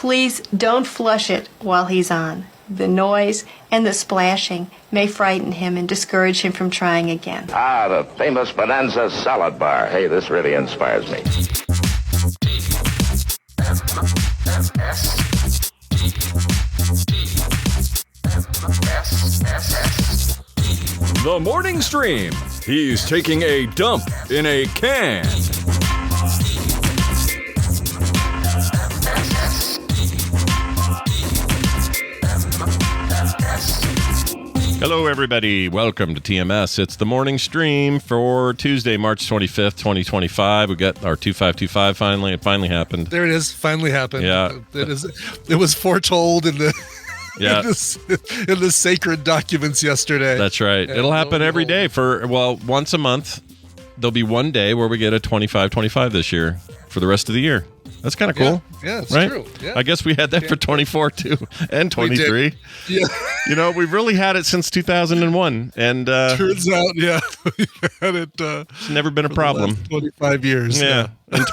Please don't flush it while he's on. The noise and the splashing may frighten him and discourage him from trying again. Ah, the famous Bonanza salad bar. Hey, this really inspires me. The morning stream. He's taking a dump in a can. Hello, everybody. Welcome to TMS. It's the morning stream for Tuesday, March 25th, 2025. We got our 2525 finally. It finally happened. There it is. Finally happened. Yeah. It was foretold in the in the sacred documents yesterday. That's right. It'll happen every day once a month. There'll be one day where we get a 2525 this year for the rest of the year. That's kind of cool. Yeah, it's right? true. Yeah. I guess we had that for 24 too, and 23. Yeah. You know, we've really had it since 2001, and turns out, we've had it. It's never been a problem. 25 years. Yeah. In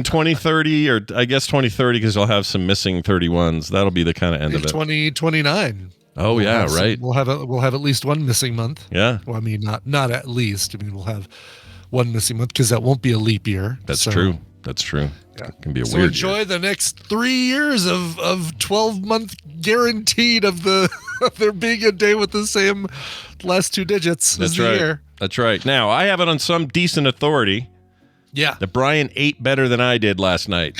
2030, or I guess 2030, because you'll have some missing 31s. That'll be the kind of end of it. 2029. Oh, right. We'll have at least one missing month. Yeah. Well, I mean, not at least. I mean, we'll have one missing month because that won't be a leap year. That's true. That's true. Yeah. It can be a so weird enjoy year. the next 3 years of 12-month guaranteed of there being a day with the same last two digits. That's as right. the year. That's right. Now, I have it on some decent authority. Yeah. That Brian ate better than I did last night.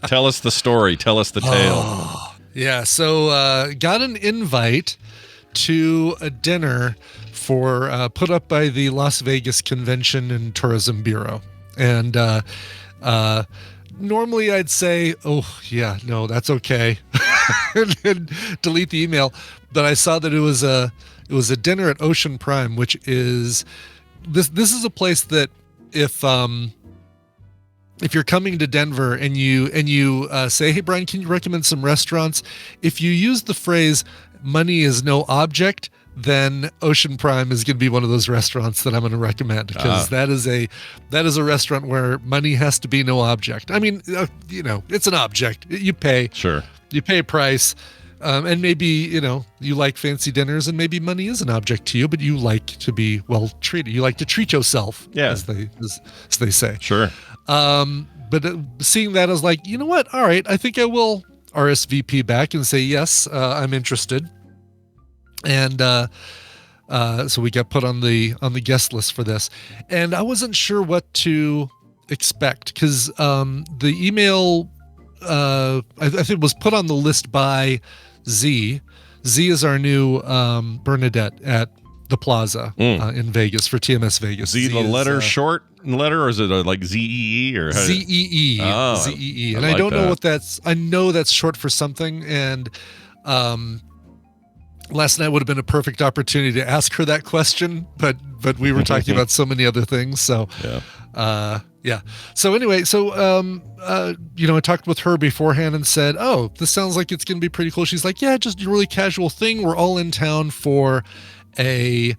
Tell us the story. Tell us the tale. Oh, yeah. So got an invite to a dinner for put up by the Las Vegas Convention and Tourism Bureau. And normally I'd say, oh, yeah, no, that's okay. and delete the email. But I saw that it was a dinner at Ocean Prime, which is this is a place that if you're coming to Denver and you say, hey, Brian, can you recommend some restaurants? If you use the phrase money is no object, then Ocean Prime is going to be one of those restaurants that I'm going to recommend, because that is a restaurant where money has to be no object. I mean, it's an object. You pay. Sure. You pay a price. And maybe, you like fancy dinners and maybe money is an object to you, but you like to be well treated. You like to treat yourself, as they say. Sure. But seeing that, I was like, you know what? All right, I think I will RSVP back and say, yes, I'm interested. And so we got put on the guest list for this. And I wasn't sure what to expect, because the email, I think it was put on the list by Z. Z is our new Bernadette at the Plaza in Vegas for TMS Vegas. Z the letter short letter, or is it like Zeeeeeee or Zeeeeeee? Oh, Zeeeeeee. And I don't know what that's. I know that's short for something. And last night would have been a perfect opportunity to ask her that question, but we were talking about so many other things. So yeah. So anyway, I talked with her beforehand and said, oh, this sounds like it's going to be pretty cool. She's like, yeah, just a really casual thing. We're all in town for a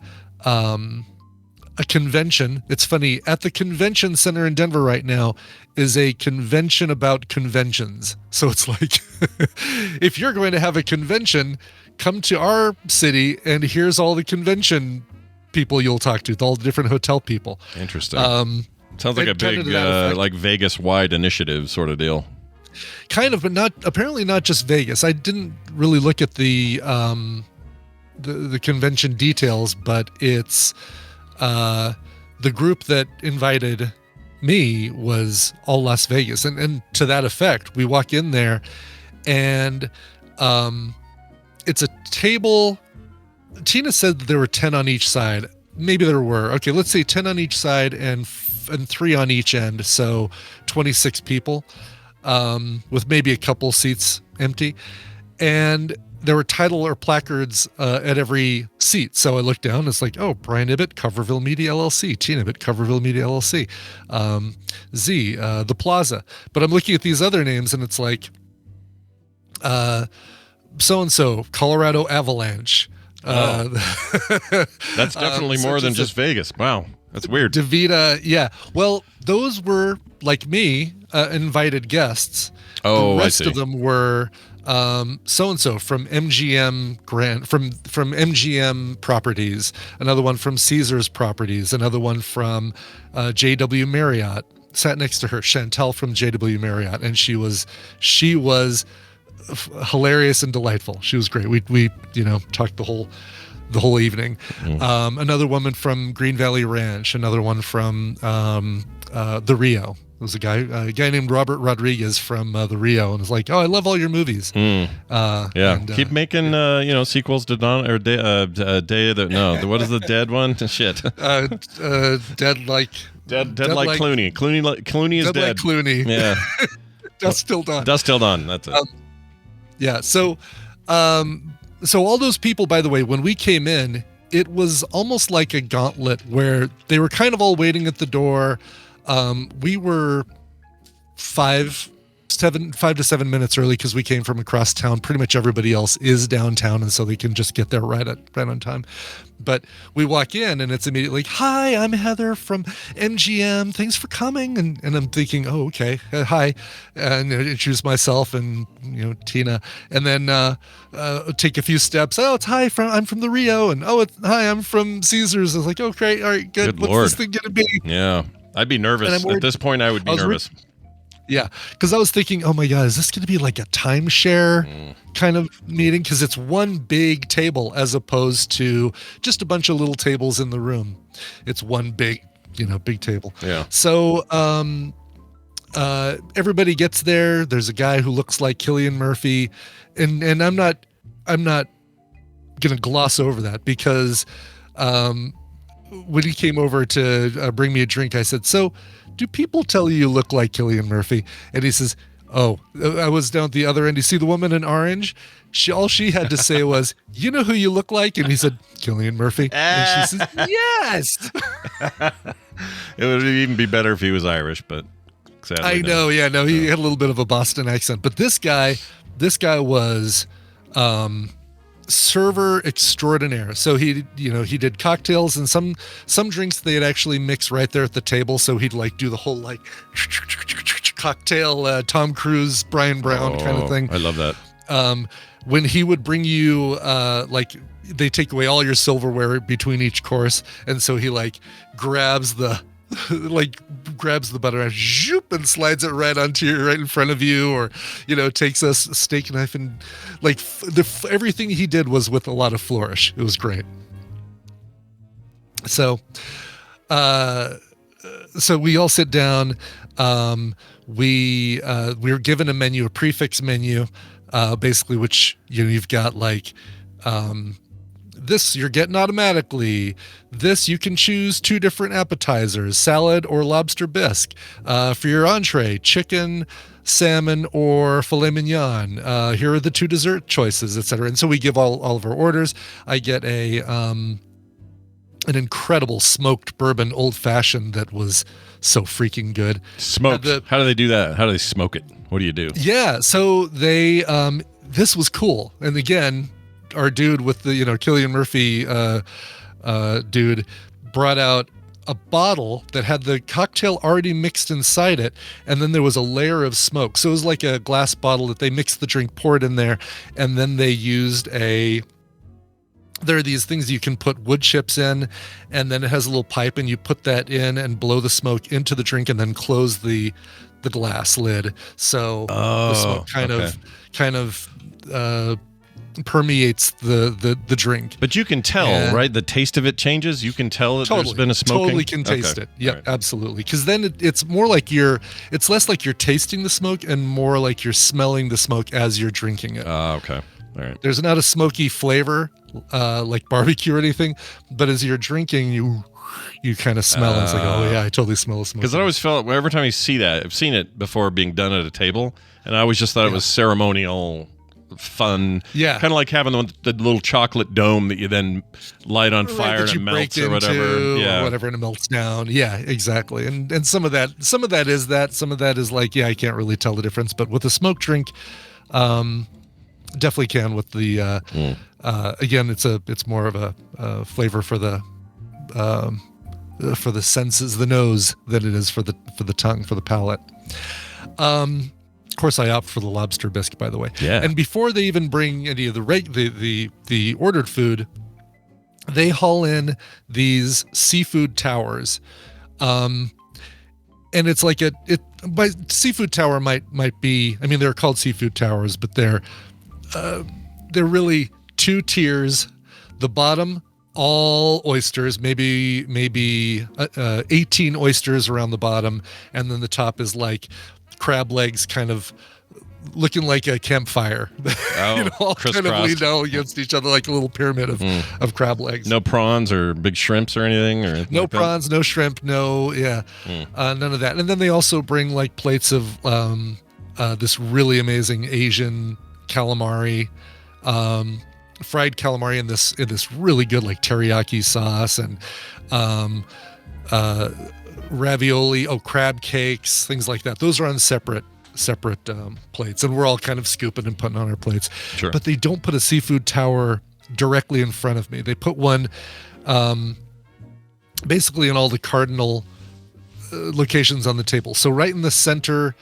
convention. It's funny, at the convention center in Denver right now is a convention about conventions. So it's like, if you're going to have a convention, come to our city and here's all the convention people you'll talk to, all the different hotel people. Interesting. Sounds like a big like Vegas-wide initiative sort of deal. Kind of, but apparently not just Vegas. I didn't really look at the convention details, but it's the group that invited me was all Las Vegas. And to that effect, we walk in there and it's a table. Tina said that there were 10 on each side. Maybe there were. Okay, let's say 10 on each side and 3 on each end. So 26 people with maybe a couple seats empty. And there were title or placards at every seat. So I looked down, it's like, oh, Brian Ibbett, Coverville Media LLC, Tina Ibbett, Coverville Media LLC, Z, The Plaza. But I'm looking at these other names and it's like, so-and-so, Colorado Avalanche. That's definitely more than just Vegas. Wow, that's weird. DeVita, yeah. Well, those were, like me, invited guests. Oh, the I rest see. of them were so and so from MGM from MGM Properties, another one from Caesars Properties, another one from JW Marriott. Sat next to her, Chantel from JW Marriott, and she was hilarious and delightful. She was great. We talked the whole evening. Another woman from Green Valley Ranch, another one from the Rio. There was a guy named Robert Rodriguez from the Rio, and was like, "Oh, I love all your movies." Yeah, and, keep making sequels to Day of the what is the dead one? Shit, dead like Clooney. Clooney is dead. Like Clooney. Yeah, Dust Till Dawn. Dust Till Dawn. That's it. Yeah. So all those people, by the way, when we came in, it was almost like a gauntlet where they were kind of all waiting at the door. We were 5 to 7 minutes early because we came from across town. Pretty much everybody else is downtown, and so they can just get there right on time. But we walk in, and it's immediately like, "Hi, I'm Heather from MGM. Thanks for coming." And I'm thinking, "Oh, okay, hi," and introduce myself and Tina, and then take a few steps. "Oh, it's hi, I'm from the Rio," and "Oh, hi, I'm from Caesars." I was like, "Oh, great, all right, good. What's Lord. this thing gonna be?" Yeah, I'd be nervous at this point. I would be nervous. Yeah, because I was thinking, oh my God, is this going to be like a timeshare kind of meeting? Because it's one big table as opposed to just a bunch of little tables in the room. It's one big table. Yeah. So everybody gets there. There's a guy who looks like Cillian Murphy, and I'm not going to gloss over that because when he came over to bring me a drink, I said, "So, do people tell you look like Cillian Murphy?" And he says, "Oh, I was down at the other end. You see the woman in orange? All she had to say was, 'You know who you look like?'" And he said, "Cillian Murphy." And she says, "Yes." It would even be better if he was Irish, but sadly, I know. Yeah, no, he had a little bit of a Boston accent, but this guy was server extraordinaire. So he did cocktails, and some drinks they'd actually mix right there at the table. So he'd like do the whole like cocktail Tom Cruise, Brian Brown kind of thing. I love that. When he would bring you they take away all your silverware between each course, and so he like grabs the butter knife, zoop, and slides it right in front of you, or takes a steak knife, and like everything he did was with a lot of flourish. It was great. So we all sit down. We were given a menu, a prefix menu, basically, which you've got like this you're getting automatically. This you can choose 2 different appetizers, salad or lobster bisque. For your entree, chicken, salmon, or filet mignon. Here are the 2 dessert choices, etc. And so we give all of our orders. I get an incredible smoked bourbon old fashioned that was so freaking good. Smoked. How do they do that? How do they smoke it? What do you do? Yeah, so they this was cool. And again, our dude with the Cillian Murphy dude brought out a bottle that had the cocktail already mixed inside it, and then there was a layer of smoke. So it was like a glass bottle that they mixed the drink, poured in there, and then they used there are these things you can put wood chips in, and then it has a little pipe, and you put that in and blow the smoke into the drink, and then close the glass lid. So the smoke kind of permeates the drink. But you can tell, right? The taste of it changes. You can tell that there's been a smoking. Totally can taste it. Yeah, right. Absolutely. Because then it's more like it's less like you're tasting the smoke and more like you're smelling the smoke as you're drinking it. Okay. All right. There's not a smoky flavor like barbecue or anything, but as you're drinking, you kind of smell it. It's like, oh yeah, I totally smell the smoke. Because I always felt every time you see that, I've seen it before being done at a table, and I always just thought it was ceremonial, fun. Yeah. Kind of like having the little chocolate dome that you then light on fire and it melts or whatever. Yeah. Or whatever, and it melts down. Yeah, exactly. And some of that is that. Some of that is like, yeah, I can't really tell the difference. But with a smoked drink, definitely can with the again, it's more of a flavor for the senses, the nose, than it is for the tongue, for the palate. Of course, I opt for the lobster bisque, by the way. Yeah. And before they even bring any of the ordered food, they haul in these seafood towers. And it's like by seafood tower might be, I mean, they're called seafood towers, but they're really 2 tiers. The bottom, all oysters, maybe 18 oysters around the bottom, and then the top is like crab legs, kind of looking like a campfire. Oh, all kind of leaned out against each other like a little pyramid of crab legs. No prawns or big shrimps or anything? No prawns, no shrimp, none of that. And then they also bring like plates of this really amazing Asian calamari, fried calamari in this really good like teriyaki sauce, and ravioli, crab cakes, things like that. Those are on separate plates, and we're all kind of scooping and putting on our plates. Sure. But they don't put a seafood tower directly in front of me. They put one basically in all the cardinal locations on the table. So right in the center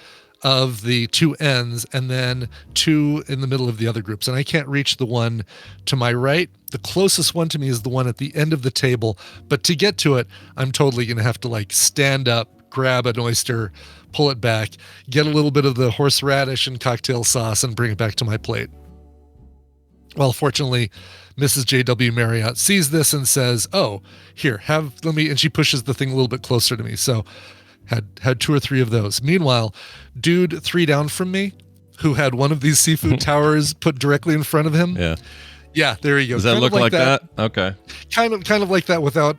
of the 2 ends, and then 2 in the middle of the other groups. And I can't reach the one to my right. The closest one to me is the one at the end of the table. But to get to it, I'm totally going to have to like stand up, grab an oyster, pull it back, get a little bit of the horseradish and cocktail sauce, and bring it back to my plate. Well, fortunately, Mrs. J.W. Marriott sees this and says, "Oh, here, let me," and she pushes the thing a little bit closer to me. So had 2 or 3 of those. Meanwhile, dude 3 down from me, who had one of these seafood towers put directly in front of him. Yeah, there you go. Does that look like that? Okay. Kind of like that without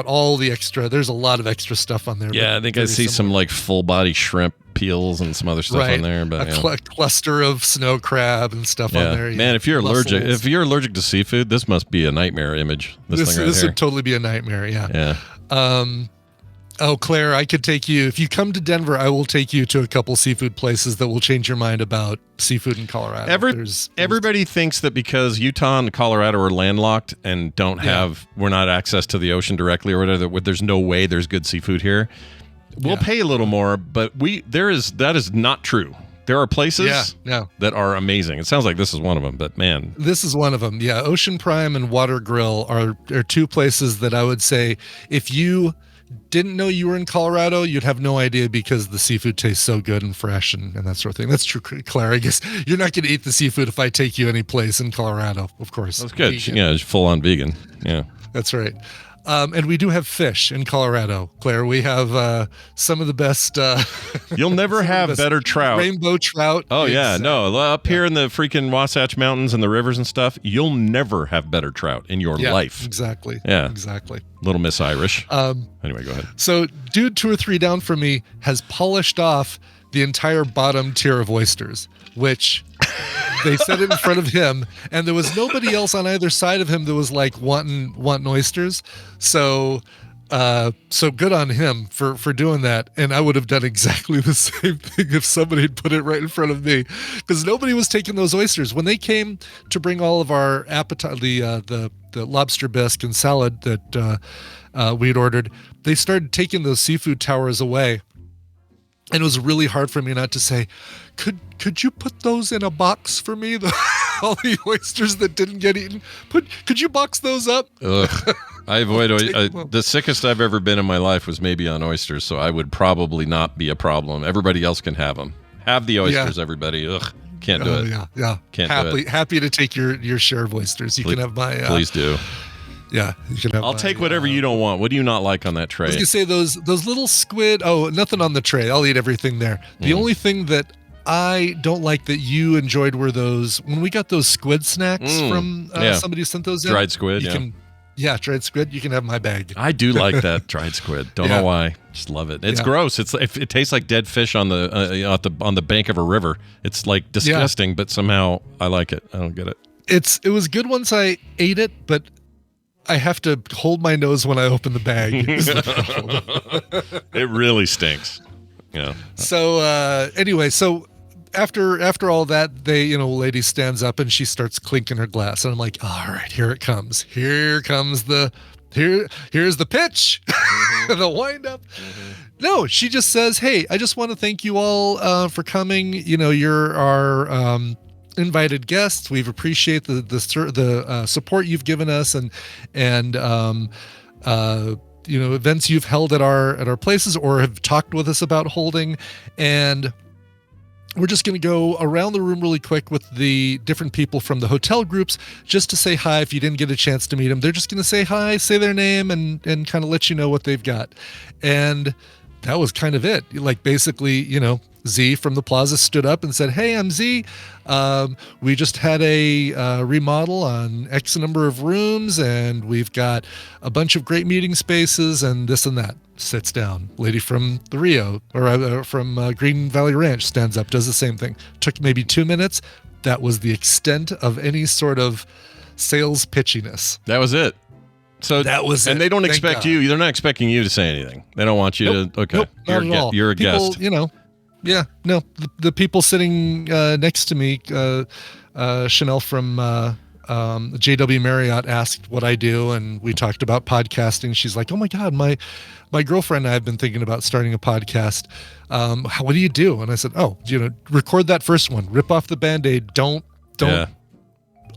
all the extra. There's a lot of extra stuff on there. Yeah, I think I see some like full body shrimp peels and some other stuff on there. But a cluster of snow crab and stuff on there. Man, if you're allergic to seafood, this must be a nightmare image. This would totally be a nightmare. Yeah. Oh, Claire, I could take you. If you come to Denver, I will take you to a couple seafood places that will change your mind about seafood in Colorado. Everybody thinks that because Utah and Colorado are landlocked and we're not access to the ocean directly or whatever, there's no way there's good seafood here. We'll pay a little more, but that is not true. There are places that are amazing. It sounds like this is one of them, but man. This is one of them. Yeah, Ocean Prime and Water Grill are 2 places that I would say if you didn't know you were in Colorado, you'd have no idea because the seafood tastes so good and fresh and that sort of thing. That's true, Claire. I guess you're not going to eat the seafood if I take you any place in Colorado, of course. That's good. Vegan. Yeah, it's full on vegan. Yeah. That's right. And we do have fish in Colorado, Claire. We have some of the best. You'll never have better trout. Rainbow trout. Oh, yeah. No, up here in the freaking Wasatch Mountains and the rivers and stuff, you'll never have better trout in your life. Exactly. Yeah. Exactly. Little Miss Irish. Anyway, go ahead. So, dude 2 or 3 down from me has polished off the entire bottom tier of oysters, which they set it in front of him, and there was nobody else on either side of him that was like wanting oysters. So good on him for doing that. And I would have done exactly the same thing if somebody had put it right in front of me, because nobody was taking those oysters when they came to bring all of our appetite, the lobster bisque and salad that we had ordered. They started taking those seafood towers away. And it was really hard for me not to say, could you put those in a box for me? All the oysters that didn't get eaten. Could you box those up? Ugh. I avoid the sickest I've ever been in my life was maybe on oysters, so I would probably not be a problem. Everybody else can have them. Have the oysters, everybody. Ugh, can't do it. Yeah. Can't do it. Happy to take your share of oysters. You can have my. Please do. Yeah, you can have. I'll take whatever you don't want. What do you not like on that tray? I was gonna say those little squid. Oh, nothing on the tray. I'll eat everything there. The only thing that I don't like that you enjoyed were those when we got those squid snacks from somebody sent those in. Dried squid. Dried squid. You can have my bag. I do like that dried squid. Don't know why. Just love it. It's gross. It tastes like dead fish on the bank of a river. It's like disgusting, but somehow I like it. I don't get it. It was good once I ate it, but I have to hold my nose when I open the bag. It really stinks. Yeah. So anyway, after all that, lady stands up and she starts clinking her glass, and I'm like, all right, here it comes. Here's the pitch, the wind up. No, she just says, "Hey, I just want to thank you all for coming. You know, you're our invited guests. We've appreciate the support you've given us and events you've held at our places or have talked with us about holding, and we're just going to go around the room really quick with the different people from the hotel groups just to say hi. If you didn't get a chance to meet them, they're just going to say hi, say their name, and kind of let you know what they've got." And that was kind of it. Like, basically, Z from the plaza stood up and said, "Hey, I'm Z. We just had a remodel on X number of rooms, and we've got a bunch of great meeting spaces and this and that." Sits down. Lady from the Rio or from Green Valley Ranch stands up, does the same thing. Took maybe 2 minutes. That was the extent of any sort of sales pitchiness. That was it. So that was and it. they don't Thank expect God. you. They're not expecting you to say anything. They don't want you to. Okay, Nope, not at all. You're a People, guest. Yeah, no, the people sitting next to me, Chanel from JW Marriott asked what I do, and we talked about podcasting. She's like, "Oh my God, my girlfriend and I have been thinking about starting a podcast. What do you do?" And I said, "Oh, record that first one, rip off the Band-Aid. Don't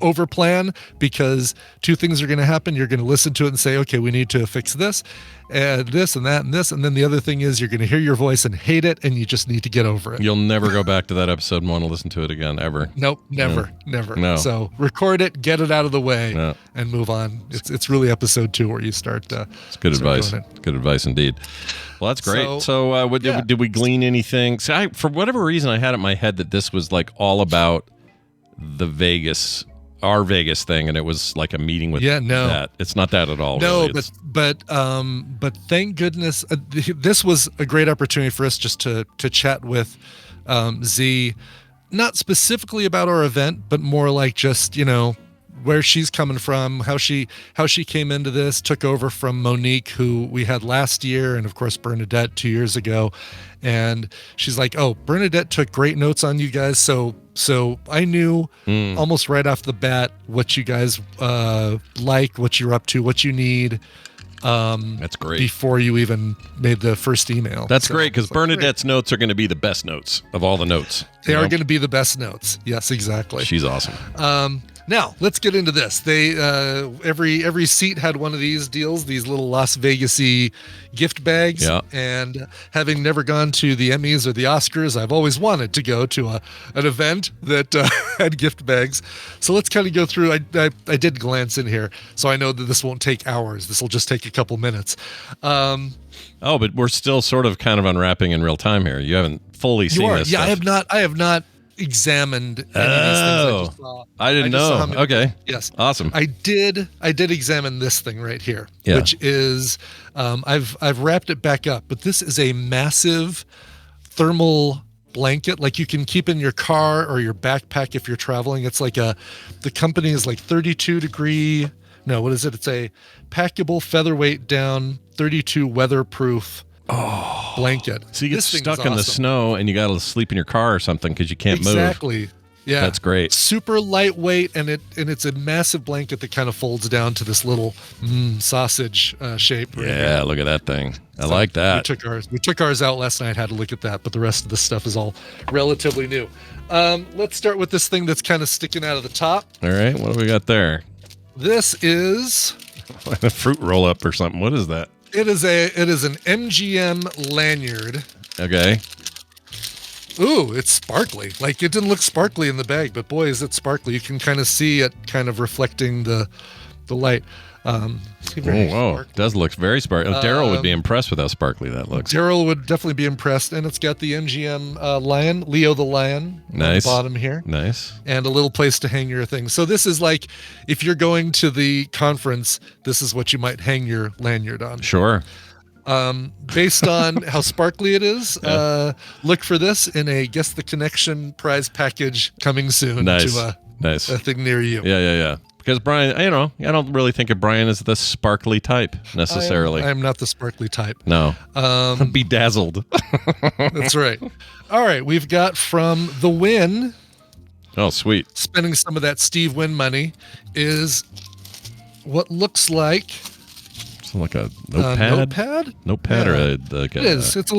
over plan, because two things are going to happen. You're going to listen to it and say, okay, we need to fix this and this and that and this. And then the other thing is you're going to hear your voice and hate it, and you just need to get over it." You'll never go back to that episode and want to listen to it again, ever. Nope, never. No. So record it, get it out of the way, No. and move on. It's really episode 2 where you start. It's good advice. doing it. Good advice indeed. Well, that's great. So, yeah. did we glean anything? So for whatever reason, I had it in my head that this was like all about the our Vegas thing, and it was like a meeting with that. It's not that at all. No, really. but thank goodness this was a great opportunity for us just to chat with Z, not specifically about our event, but more like just where she's coming from, how she came into this, took over from Monique, who we had last year, and of course Bernadette 2 years ago. And she's like, "Oh, Bernadette took great notes on you guys, so I knew almost right off the bat what you guys like, what you're up to, what you need." That's great. Before you even made the first email. That's great, because Bernadette's notes are going to be the best notes of all the notes. They are going to be the best notes. Yes, exactly. She's awesome. Now let's get into this. They every seat had one of these deals, these little Las Vegas-y gift bags. Yeah. And having never gone to the Emmys or the Oscars, I've always wanted to go to an event that had gift bags. So let's kind of go through. I did glance in here, so I know that this won't take hours. This will just take a couple minutes. But we're still sort of kind of unwrapping in real time here. You haven't fully seen this. Yeah, stuff. I have not examined any of these things. I just saw. I didn't know. Okay. Yes. Awesome. I did examine this thing right here, Yeah. which is I've wrapped it back up, but this is a massive thermal blanket, like you can keep in your car or your backpack if you're traveling. It's like the company is like 32 degree. No, what is it? It's a packable featherweight down 32 weatherproof blanket. So you get This thing is stuck in the awesome. snow and you got to sleep in your car or something because you can't move. Exactly. Yeah. That's great. Super lightweight, and it's a massive blanket that kind of folds down to this little sausage shape. right Yeah, here. look at that thing. I So like that. We took ours out last night, had to look at that, but the rest of the stuff is all relatively new. Let's start with this thing that's kind of sticking out of the top. All right, what do we got there? This is A fruit roll up or something. What is that? it is an MGM lanyard. Okay. Ooh, it's sparkly. Like, it didn't look sparkly in the bag, but boy, is it sparkly. You can kind of see it kind of reflecting the light. Very Whoa. sparkly. It does look very sparkly. Daryl would be impressed with how sparkly that looks. Daryl would definitely be impressed, and it's got the MGM lion, Leo the lion, on the Nice. bottom here, Nice. and a little place to hang your things. So this is like, if you're going to the conference, this is what you might hang your lanyard on. Sure. Based on how sparkly it is, look for this in a Guess the Connection prize package coming soon Nice. to Nice. a thing near you. Yeah. Because Brian, I don't really think of Brian as the sparkly type necessarily. I am not the sparkly type. No. Bedazzled. That's right. All right, we've got from The Win, Oh, sweet. spending some of that Steve Wynn money, is what looks like It's like a notepad. Notepad or it is. It's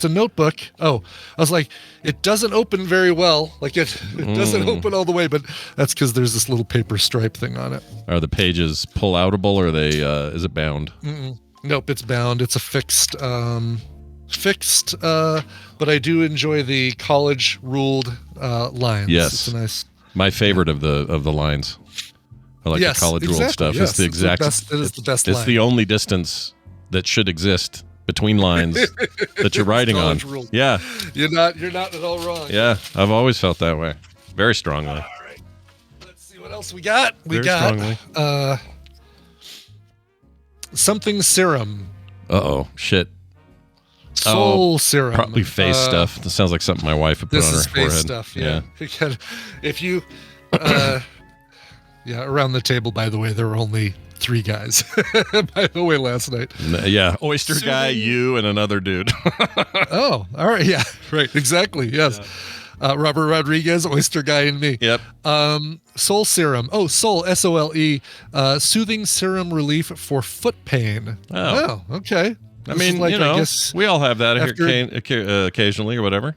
a notebook. Oh, I was like, it doesn't open very well. Like it doesn't open all the way, but that's because there's this little paper stripe thing on it. Are the pages pull-outable or are they? Is it bound? Nope, it's bound. It's a fixed. But I do enjoy the college ruled lines. Yes, it's a nice. My favorite of the lines. I like the college ruled stuff. Yes, it's the exact. It is the best. It's line. the only distance that should exist between lines that you're writing on. Ruled. Yeah, you're not at all wrong. Yeah, I've always felt that way, very strongly. All right, let's see what else we got. Strongly. Something serum. Shit. Soul serum. Probably face stuff. That sounds like something my wife would put on her forehead. This is face stuff. Yeah. If you, around the table. By the way, there were only 3 guys. By the way, last night. Yeah, oyster guy, you, and another dude. Oh, all right. Yeah, right. Exactly. Yes. Yeah. Robert Rodriguez, oyster guy, and me. Yep. Soul serum. Oh, Soul, SOLE. Soothing serum relief for foot pain. Oh, okay. I mean, I guess we all have that occasionally or whatever,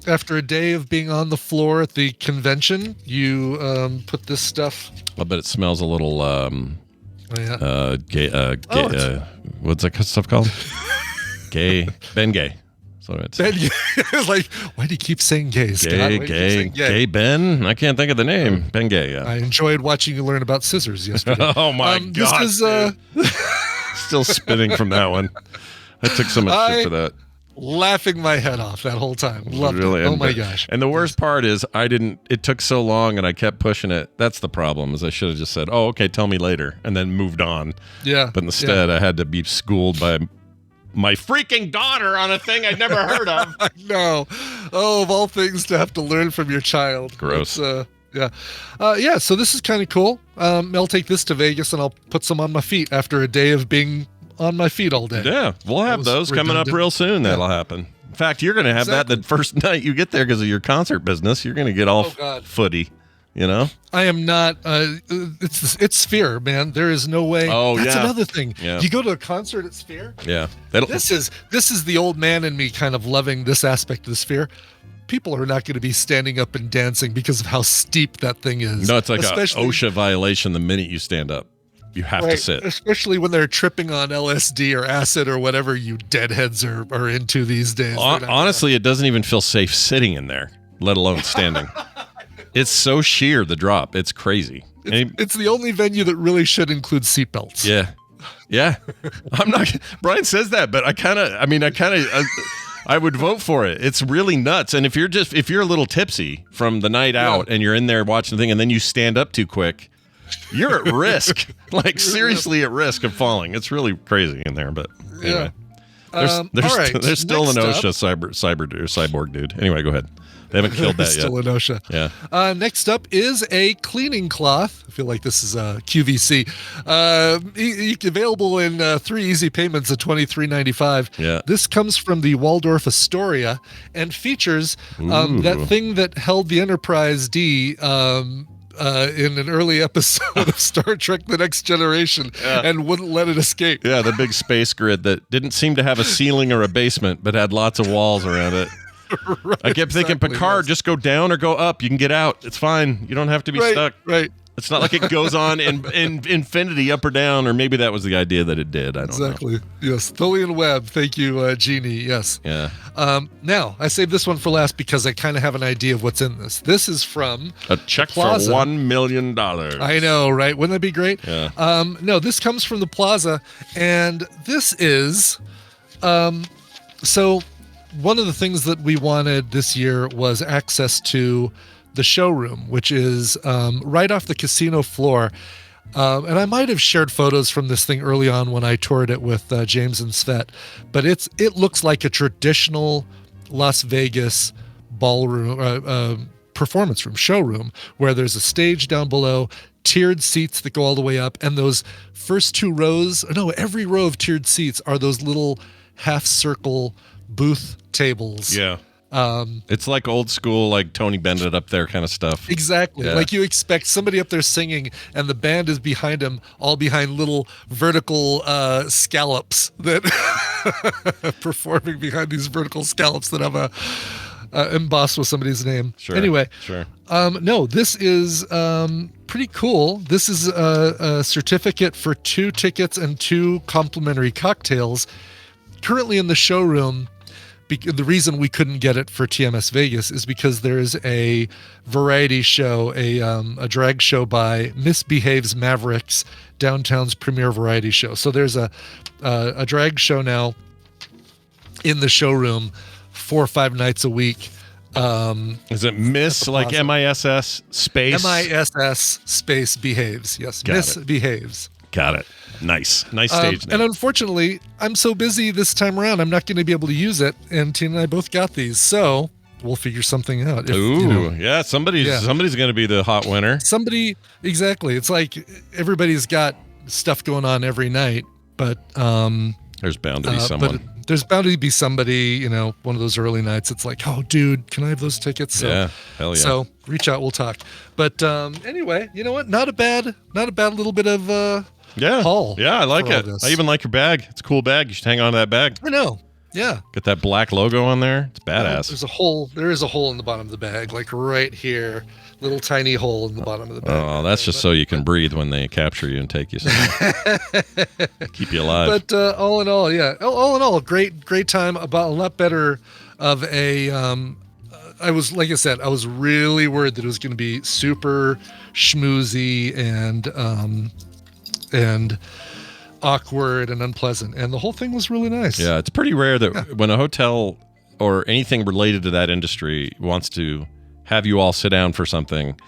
After a day of being on the floor at the convention, you put this stuff. I bet it smells a little, what's that stuff called? Bengay. So it's Bengay. Like, why do you keep saying gay, Scott? Gay Ben? I can't think of the name. Bengay, yeah. I enjoyed watching you learn about scissors yesterday. Oh, my God. This is... Still spinning from that one. I took so much shit for that. Laughing my head off that whole time. Loved it. Oh my gosh. And the worst part is it took so long and I kept pushing it. That's the problem, is I should have just said, oh, okay, tell me later, and then moved on. Yeah. But instead I had to be schooled by my freaking daughter on a thing I'd never heard of. I know. Oh, of all things to have to learn from your child. Gross. So this is kind of cool. I'll take this to Vegas and I'll put some on my feet after a day of being on my feet all day. Yeah, we'll have those coming up real soon. That'll happen. In fact, you're going to have that the first night you get there because of your concert business. You're going to get all footy, I am not. It's Sphere, man. There is no way. Oh, That's another thing. Yeah. You go to a concert at Sphere? Yeah. This is the old man in me kind of loving this aspect of the Sphere. People are not going to be standing up and dancing because of how steep that thing is. No, it's like an OSHA violation the minute you stand up. You have to sit. Especially when they're tripping on LSD or acid or whatever you deadheads are into these days. Honestly, it doesn't even feel safe sitting in there, let alone standing. It's so sheer, the drop. It's crazy. It's the only venue that really should include seatbelts. Yeah. Brian says that, but I would vote for it. It's really nuts. And if you're a little tipsy from the night out and you're in there watching the thing and then you stand up too quick, you're at risk. Seriously at risk of falling. It's really crazy in there, but anyway. There's still an OSHA cyborg dude. Anyway, go ahead. They haven't killed that yet. Still an OSHA. Yeah. Next up is a cleaning cloth. I feel like this is a QVC. Available in 3 easy payments of $23.95. Yeah. This comes from the Waldorf Astoria and features that thing that held the Enterprise D in an early episode of Star Trek The Next Generation and wouldn't let it escape. Yeah, the big space grid that didn't seem to have a ceiling or a basement, but had lots of walls around it. Right, I kept thinking, Picard, just go down or go up. You can get out. It's fine. You don't have to be stuck. Right. It's not like it goes on in infinity up or down, or maybe that was the idea that it did. I don't know. Exactly. Yes. Tholian Webb. Thank you, Jeannie. Yes. Yeah. Now, I saved this one for last because I kind of have an idea of what's in this. This is from a check for $1 million. I know, right? Wouldn't that be great? Yeah. No, this comes from the Plaza, and this is so. One of the things that we wanted this year was access to the showroom, which is right off the casino floor. And I might have shared photos from this thing early on when I toured it with James and Svet, but it looks like a traditional Las Vegas ballroom, performance room, showroom, where there's a stage down below, tiered seats that go all the way up, and those first 2 rows, every row of tiered seats are those little half circle booth tables. Yeah. It's like old school, like Tony Bennett up there kind of stuff. Exactly. Yeah. Like you expect somebody up there singing and the band is behind him, all behind little vertical scallops that performing behind these vertical scallops that have a embossed with somebody's name. Sure. Anyway, Sure. no, this is pretty cool. This is a certificate for 2 tickets and 2 complimentary cocktails. Currently in the showroom, the reason we couldn't get it for TMS Vegas is because there is a variety show, a drag show by Misbehaves Mavericks, downtown's premier variety show. So there's a drag show now in the showroom 4 or 5 nights a week. Is it Miss like MISS space? MISS space behaves. Yes, Misbehaves. Got it. Nice stage name. And unfortunately, I'm so busy this time around, I'm not going to be able to use it. And Tina and I both got these, so we'll figure something out. Yeah, somebody's going to be the hot winner. Somebody, exactly. It's like everybody's got stuff going on every night, but there's bound to be someone. But there's bound to be somebody, one of those early nights. It's like, oh, dude, can I have those tickets? So, yeah, hell yeah. So reach out, we'll talk. But anyway, you know what? Not a bad little bit of haul. Yeah, I like it. I even like your bag. It's a cool bag. You should hang on to that bag. I know. Yeah. Get that black logo on there. It's badass. There is a hole in the bottom of the bag, like right here. Little tiny hole in the bottom of the bag. Oh, that's just so you can breathe when they capture you and take you somewhere. Keep you alive. But all in all, great time. About a lot better of a. I was, like I said, I was really worried that it was going to be super schmoozy and awkward and unpleasant, and the whole thing was really nice. Yeah, it's pretty rare that when a hotel or anything related to that industry wants to have you all sit down for something,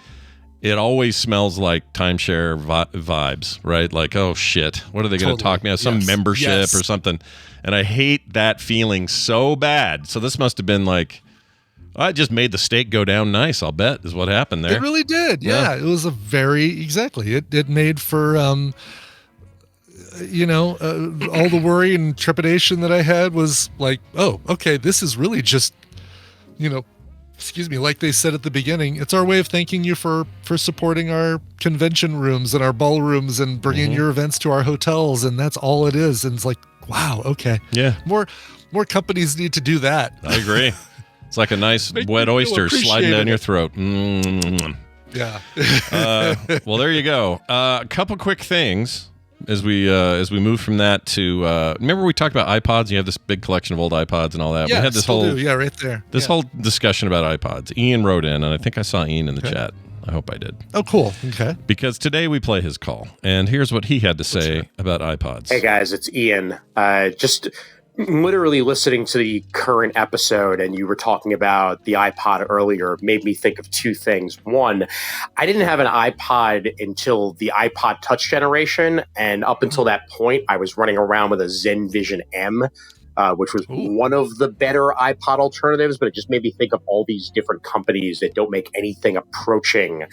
it always smells like timeshare vibes, right? Like, oh shit, what are they going to talk me about? Some membership or something. And I hate that feeling so bad. So this must have been like, I just made the steak go down nice, I'll bet, is what happened there. It really did. Yeah. It was it made for all the worry and trepidation that I had was like, oh, okay, this is really just, like they said at the beginning, it's our way of thanking you for supporting our convention rooms and our ballrooms and bringing your events to our hotels, and that's all it is. And it's like, wow, okay. Yeah. More companies need to do that. I agree. It's like a nice wet oyster sliding down your throat. Mm. Yeah. Well, there you go. A couple quick things as we move from that to remember we talked about iPods. You have this big collection of old iPods and all that. Yeah, we had this right there. This whole discussion about iPods. Ian wrote in, and I think I saw Ian in the chat. I hope I did. Oh, cool. Okay. Because today we play his call, and here's what he had to say about iPods. Hey guys, it's Ian. Just literally listening to the current episode, and you were talking about the iPod earlier, made me think of 2 things. One, I didn't have an iPod until the iPod Touch generation, and up until that point, I was running around with a Zen Vision M, which was one of the better iPod alternatives, but it just made me think of all these different companies that don't make anything approaching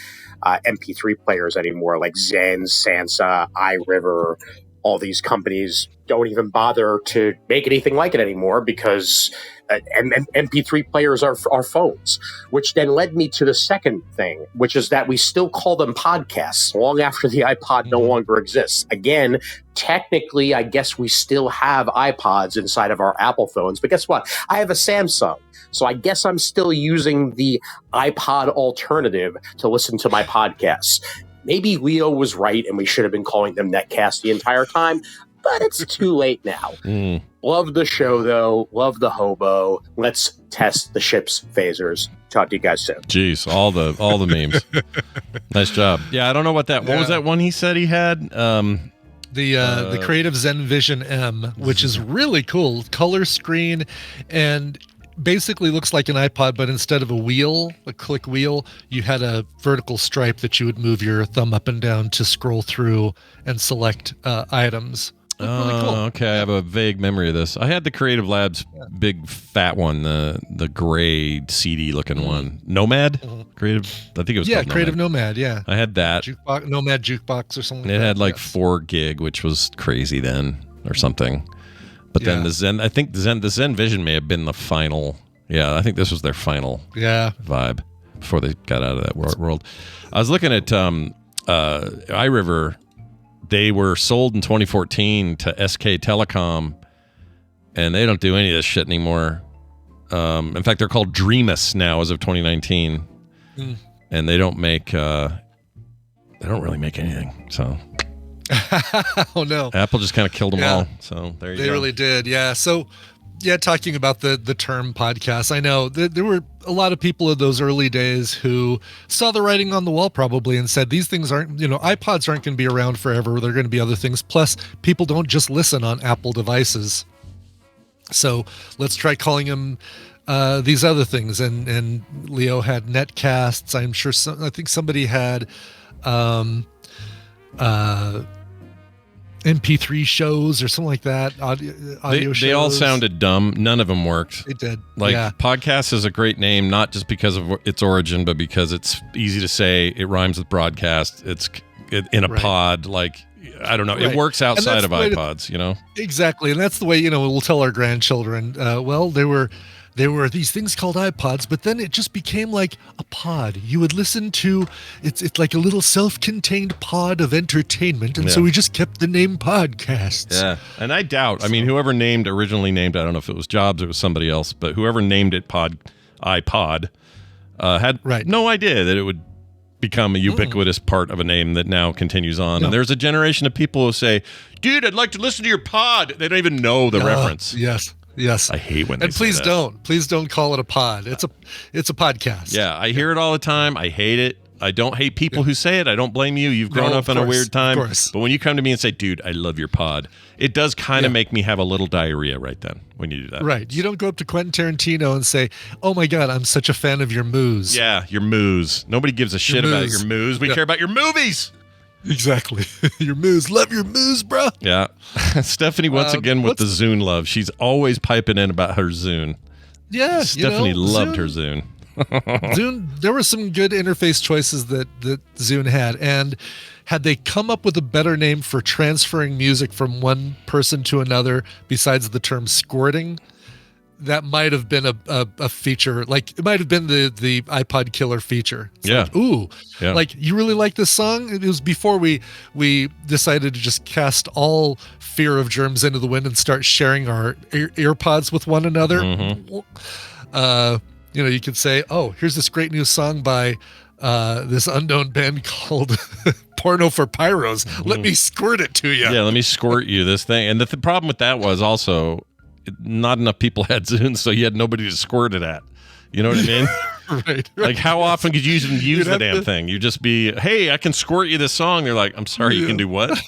MP3 players anymore, like Zen, Sansa, iRiver. All these companies don't even bother to make anything like it anymore because MP3 players are phones, which then led me to the second thing, which is that we still call them podcasts long after the iPod no longer exists. Again, technically, I guess we still have iPods inside of our Apple phones, but guess what? I have a Samsung. So I guess I'm still using the iPod alternative to listen to my podcasts. Maybe Leo was right and we should have been calling them Netcast the entire time, but it's too late now. Love the show, though. Love the hobo. Let's test the ship's phasers. Talk to you guys soon. Jeez, all the memes. Nice job. Yeah, I don't know what that. What was that one he said he had? The Creative Zen Vision M, which is really cool. Color screen and basically looks like an iPod, but instead of a click wheel, you had a vertical stripe that you would move your thumb up and down to scroll through and select items. Really cool. Okay. I have a vague memory of this. I had the Creative Labs big fat one, the gray CD looking one. Nomad? Creative, I think it was called Creative Nomad. Yeah. I had that. Nomad Jukebox or something. It had like 4 gig, which was crazy then or something. But then the Zen, I think the Zen Vision may have been the final Yeah, I think this was their final vibe before they got out of that world. I was looking at iRiver. They were sold in 2014 to SK Telecom, and they don't do any of this shit anymore. In fact, they're called Dreamus now as of 2019, and they don't really make anything. So, oh no, Apple just kind of killed them all. So there you go. They really did, yeah. So, yeah, talking about the term podcast, I know there were a lot of people in those early days who saw the writing on the wall probably and said these things aren't, iPods aren't going to be around forever. They're going to be other things. Plus, people don't just listen on Apple devices. So let's try calling them these other things. And Leo had netcasts. I'm sure I think somebody had MP3 shows or something like that. Audio shows. They all sounded dumb. None of them worked. It did. Podcast is a great name, not just because of its origin, but because it's easy to say. It rhymes with broadcast. It's in a pod. I don't know. It works outside of iPods, Exactly. And that's the way, we'll tell our grandchildren, there were these things called iPods, but then it just became like a pod. You would listen to, it's like a little self-contained pod of entertainment, and so we just kept the name podcasts. Yeah, and I doubt, whoever originally named, I don't know if it was Jobs or it was somebody else, but whoever named it iPod had no idea that it would become a ubiquitous part of a name that now continues on. No. And there's a generation of people who say, dude, I'd like to listen to your pod. They don't even know the reference. Yes. I hate when they and say please that. Please don't call it a pod. It's a podcast. Yeah, I hear it all the time. I hate it. I don't hate people who say it. I don't blame you. You've grown up in a weird time. Of course. But when you come to me and say, dude, I love your pod, it does kind of make me have a little diarrhea right then when you do that. Right. You don't go up to Quentin Tarantino and say, oh my God, I'm such a fan of your moos. Yeah, your moos. Nobody gives a shit about your moos. We care about your movies. Exactly. Your moos. Love your moos, bro. Yeah. Stephanie, once again, with the Zune love. She's always piping in about her Zune. Yeah. Stephanie loved her Zune. Zune, there were some good interface choices that Zune had. And had they come up with a better name for transferring music from one person to another besides the term squirting, that might have been a feature. Like, it might have been the iPod killer feature. It's like, you really like this song? It was before we decided to just cast all fear of germs into the wind and start sharing our earpods with one another. You could say, oh, here's this great new song by this unknown band called Porno for Pyros. Let me squirt it to you. Yeah, let me squirt you this thing. And the problem with that was also not enough people had Zune, so you had nobody to squirt it at. You know what I mean? Right. Like, how often could you even use the damn thing? You just be, hey, I can squirt you this song. They're like, I'm sorry, you can do what?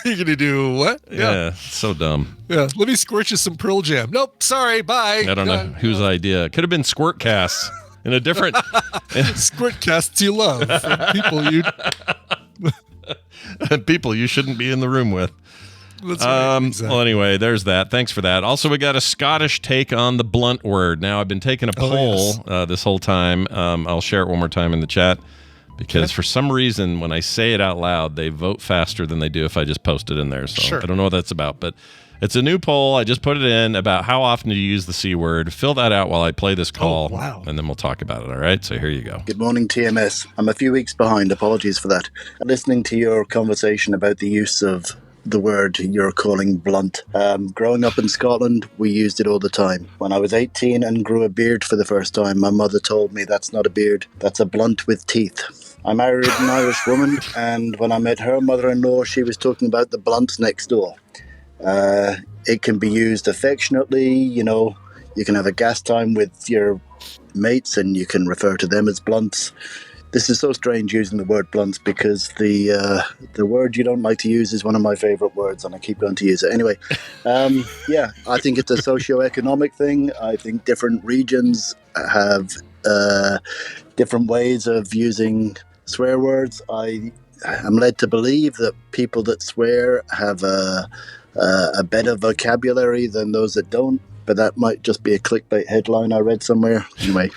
You're going to do what? Yeah, so dumb. Yeah, let me squirt you some Pearl Jam. Nope, sorry, bye. I don't know whose idea. It could have been Squirt Casts in a different... Squirt Casts you love. People you shouldn't be in the room with. That's right, exactly. Well, anyway, there's that. Thanks for that. Also, we got a Scottish take on the blunt word. Now, I've been taking a poll this whole time. I'll share it one more time in the chat because for some reason, when I say it out loud, they vote faster than they do if I just post it in there. So I don't know what that's about, but it's a new poll. I just put it in about how often do you use the C word. Fill that out while I play this call, and then we'll talk about it. All right? So here you go. Good morning, TMS. I'm a few weeks behind. Apologies for that. Listening to your conversation about the use of the word you're calling blunt. Growing up in Scotland, we used it all the time. When I was 18 and grew a beard for the first time, my mother told me that's not a beard, that's a blunt with teeth. I married an Irish woman, and when I met her mother-in-law, she was talking about the blunt next door. It can be used affectionately, you can have a gas time with your mates and you can refer to them as blunts. This is so strange using the word blunts because the word you don't like to use is one of my favorite words and I keep going to use it. Anyway, I think it's a socioeconomic thing. I think different regions have different ways of using swear words. I am led to believe that people that swear have a better vocabulary than those that don't, but that might just be a clickbait headline I read somewhere. Anyway.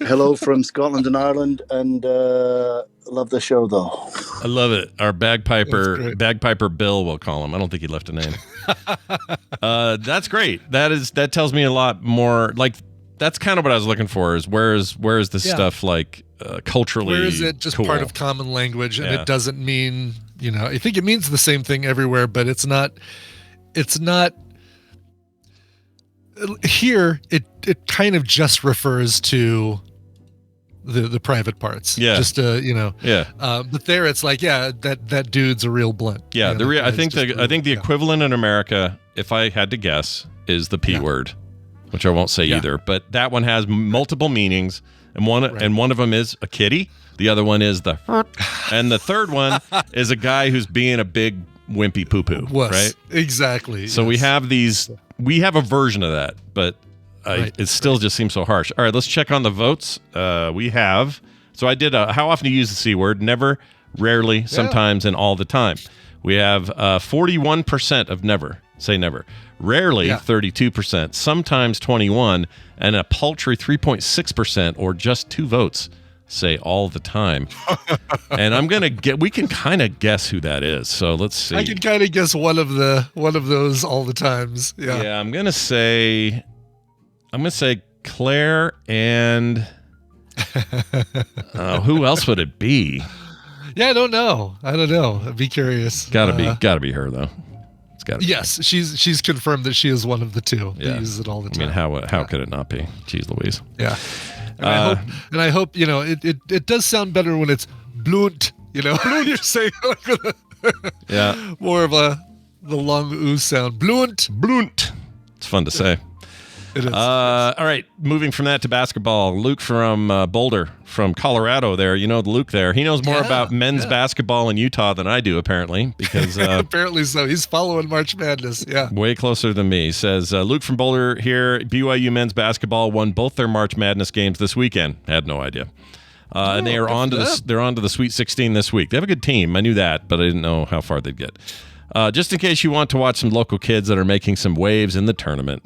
Hello from Scotland and Ireland, and love the show, though. I love it. Our bagpiper Bill, we'll call him. I don't think he left a name. That's great. That tells me a lot more. Like, that's kind of what I was looking for. Is where is this stuff like culturally? Where is it just cool? part of common language, and it doesn't mean I think it means the same thing everywhere, but it's not. It's not. Here, it kind of just refers to the private parts. Yeah. Just Yeah. But there, it's like, that dude's a real blunt. Yeah. I think the yeah. equivalent in America, if I had to guess, is the P word, which I won't say either. But that one has multiple meanings, and one of them is a kitty. The other one is the, and the third one is a guy who's being a big wimpy poo poo. Right. Exactly. So we have these. We have a version of that, but it still just seems so harsh. All right, let's check on the votes. We have. So I did how often do you use the C word? Never, rarely, sometimes, and all the time. We have 41% of never. Say never. Rarely, 32%. Sometimes 21%. And a paltry 3.6%, or just 2 votes, say all the time. And we can kind of guess who that is. So let's see. I can kind of guess one of those all the times. Yeah. Yeah, I'm gonna say Claire and who else would it be? Yeah, I don't know. I'd be curious. Gotta be her though. It's gotta be. Yes, she's confirmed that she is one of the two that uses it all the time. I mean, how could it not be? Jeez Louise. Yeah. And I hope it does sound better when it's blunt. You're saying more of the long oo sound. Blunt. It's fun to say. It is. All right, moving from that to basketball. Luke from Boulder, from Colorado there. Luke there. He knows more about men's basketball in Utah than I do, apparently, because... apparently so. He's following March Madness, way closer than me. Says, Luke from Boulder here. BYU men's basketball won both their March Madness games this weekend. Had no idea. And they are on to the Sweet 16 this week. They have a good team. I knew that, but I didn't know how far they'd get. Just in case you want to watch some local kids that are making some waves in the tournament.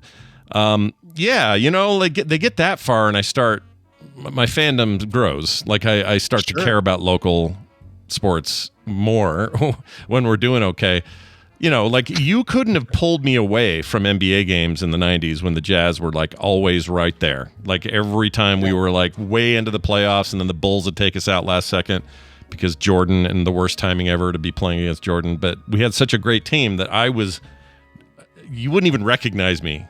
They get that far, and my fandom grows. Like I start to care about local sports more when we're doing okay. You couldn't have pulled me away from NBA games in the 90s when the Jazz were like always right there. Like every time we were like way into the playoffs, and then the Bulls would take us out last second because Jordan, and the worst timing ever to be playing against Jordan. But we had such a great team that you wouldn't even recognize me.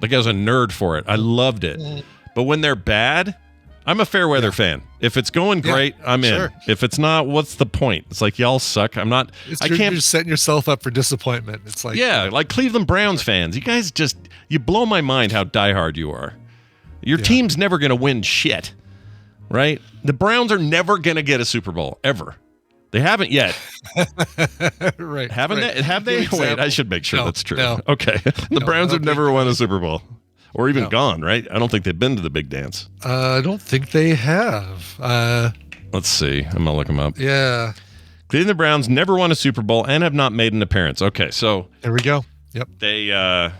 Like I was a nerd for it. I loved it. But when they're bad, I'm a fair weather fan. If it's going great, I'm in. If it's not, what's the point? It's like y'all suck. I'm not. You're setting yourself up for disappointment. It's like like Cleveland Browns fans. You guys you blow my mind how diehard you are. Your team's never going to win shit, right? The Browns are never going to get a Super Bowl ever. They haven't yet. Right. Haven't they? Have they? Wait, I should make sure that's true. No. Okay. The Browns have never won a Super Bowl. Or even gone, right? I don't think they've been to the big dance. I don't think they have. Let's see. I'm going to look them up. Yeah. Cleveland Browns never won a Super Bowl and have not made an appearance. Okay, so... There we go. Yep. They are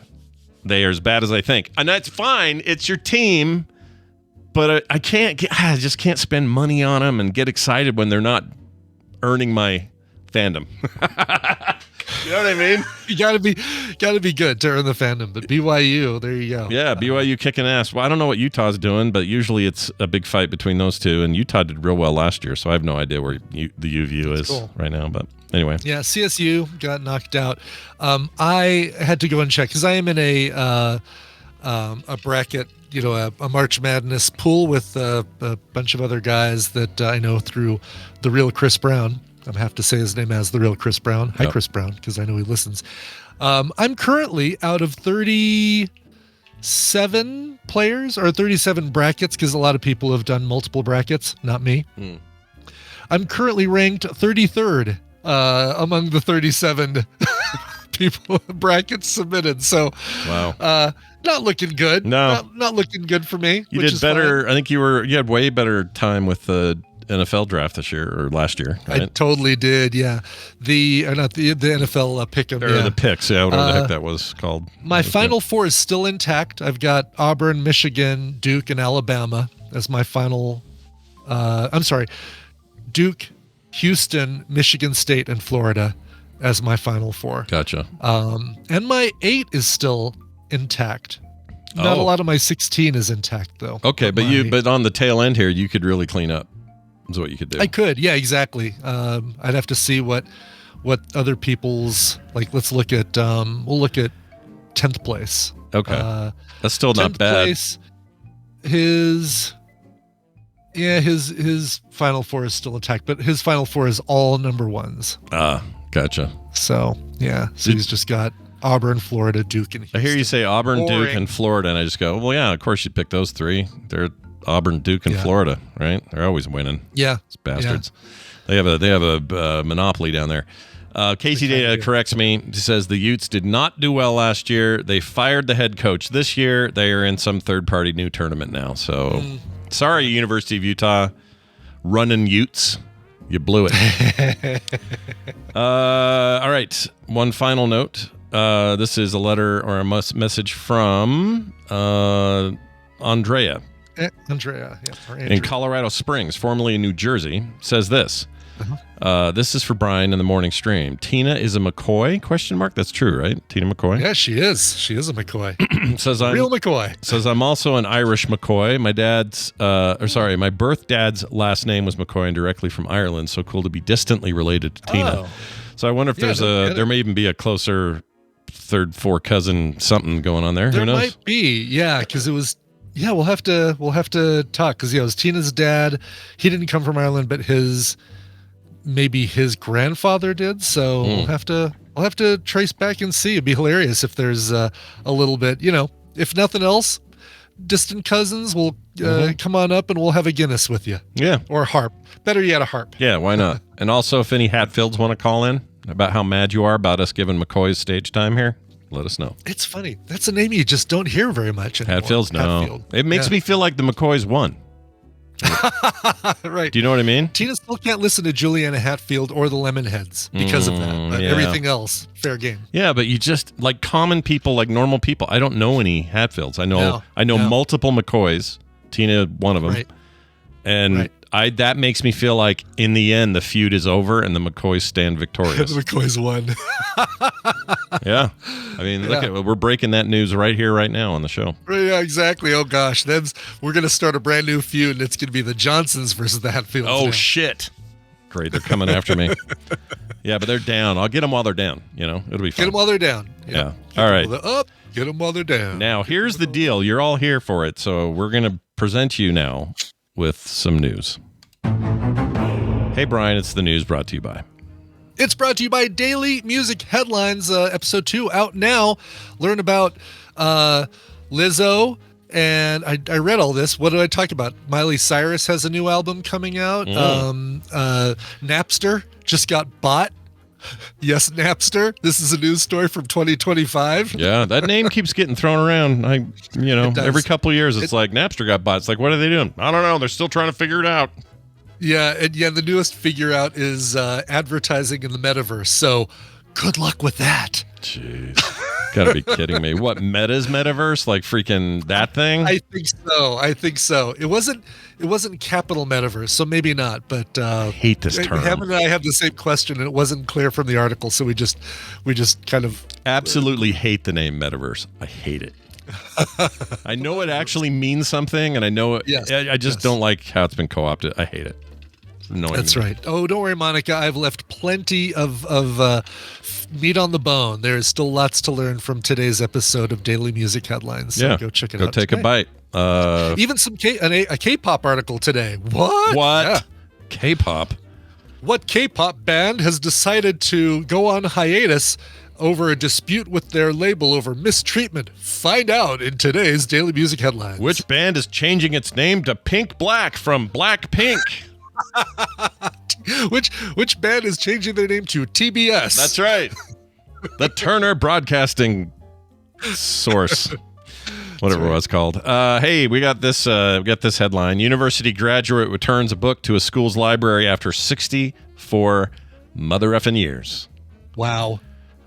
as bad as I think. And that's fine. It's your team. But I just can't spend money on them and get excited when they're not earning my fandom. You know what I mean? You gotta be good to earn the fandom. But BYU, there you go. Yeah, BYU kicking ass. Well, I don't know what Utah's doing, but usually it's a big fight between those two. And Utah did real well last year, so I have no idea where the UVU is right now. But anyway, yeah, CSU got knocked out. I had to go and check because I am in a bracket, a March Madness pool with a bunch of other guys that I know through the real Chris Brown. I have to say his name as the real Chris Brown. Hi, Chris Brown, because I know he listens. I'm currently out of 37 players or 37 brackets, because a lot of people have done multiple brackets, not me. I'm currently ranked 33rd among the 37 people brackets submitted. So, wow. Not looking good. No, not looking good for me. You did better. Fine. I think you had way better time with the NFL draft this year or last year. Right? I totally did. Yeah, the NFL pick 'em. Or the picks. Yeah, whatever the heck that was called. My final four is still intact. I've got Auburn, Michigan, Duke, and Alabama as my final. I'm sorry, Duke, Houston, Michigan State, and Florida as my final four. Gotcha. And my 8 is still intact. Not a lot of my 16 is intact though. Okay, but on the tail end here, you could really clean up. Is what you could do. I could, yeah, exactly. I'd have to see what other people's, like. Let's look at we'll look at 10th place. Okay, that's still not bad. Place, his Final Four is still intact, but his Final Four is all number ones. Gotcha. So yeah, he's just got Auburn, Florida, Duke, and Houston. I hear you say Auburn, Boring. Duke, and Florida, and I just go, well, yeah, of course you'd pick those three. They're Auburn, Duke, and Florida, right? They're always winning. Yeah, these bastards. Yeah. They have a monopoly down there. Casey Data corrects me. He says the Utes did not do well last year. They fired the head coach this year. They are in some third-party new tournament now. So, sorry, University of Utah, running Utes. You blew it. All right. One final note. This is a letter or a message from Andrea. Andrea, yeah, in Colorado Springs, formerly in New Jersey, says this. This is for Brian in the morning stream. Tina is a McCoy? Question mark. That's true, right? Tina McCoy. Yeah, she is. She is a McCoy. Real McCoy. Says I'm also an Irish McCoy. My birth dad's last name was McCoy and directly from Ireland. So cool to be distantly related to Tina. So I wonder if there may even be a closer third, fourth cousin something going on there. Who knows? There might be, yeah, because it was. Yeah, we'll have to talk because it was Tina's dad. He didn't come from Ireland, but maybe his grandfather did. So we'll have to trace back and see. It'd be hilarious if there's a little bit, if nothing else, distant cousins will come on up and we'll have a Guinness with you. Yeah, or a harp. Better yet, a harp. Yeah, why not? And also, if any Hatfields want to call in about how mad you are about us giving McCoy's stage time here, let us know. It's funny. That's a name you just don't hear very much anymore. Hatfields, no. Hatfield. It makes me feel like the McCoys won. Right. Do you know what I mean? Tina still can't listen to Juliana Hatfield or the Lemonheads because of that. But everything else, fair game. Yeah, but you just, like common people, like normal people, I don't know any Hatfields. I know multiple McCoys. Tina, one of them. Right. And that makes me feel like in the end the feud is over and the McCoys stand victorious. The McCoys won. Yeah. I mean, look at we're breaking that news right here, right now on the show. Yeah, exactly. Oh gosh. Then we're gonna start a brand new feud and it's gonna be the Johnsons versus the Hatfields. Oh now. Shit. Great, they're coming after me. Yeah, but they're down. I'll get them while they're down. It'll be fun. Get them while they're down. Yeah. All right. Get them while they're down. Now, here's the deal. You're all here for it, so we're gonna present you now with some news. Hey, Brian, it's the news brought to you by. It's brought to you by Daily Music Headlines, episode 2 out now. Learn about Lizzo, and I read all this. What did I talk about? Miley Cyrus has a new album coming out. Napster just got bought. Yes, Napster. This is a news story from 2025. Yeah, that name keeps getting thrown around. Every couple of years, it's like Napster got bought. It's like, what are they doing? I don't know. They're still trying to figure it out. Yeah, and the newest figure out is advertising in the metaverse. So, good luck with that. Jeez, gotta be kidding me. What, Meta's metaverse? Like freaking that thing? I think so. It wasn't capital metaverse, so maybe not. But I hate this term. Ham and I have the same question, and it wasn't clear from the article, so we just kind of absolutely hate the name metaverse. I hate it. I know it actually means something, and I know it. Yes, I just don't like how it's been co-opted. I hate it. That's right. Oh, don't worry, Monica. I've left plenty of meat on the bone. There is still lots to learn from today's episode of Daily Music Headlines. So go check it out. Go take a bite. Even a K-pop article today. What? Yeah. K-pop? What K-pop band has decided to go on hiatus over a dispute with their label over mistreatment? Find out in today's Daily Music Headlines. Which band is changing its name to Pink Black from Black Pink? Which band is changing their name to TBS? That's right. The Turner Broadcasting Source. Whatever it was called. Hey, we got this headline. University graduate returns a book to a school's library after 64 mother effing years. Wow.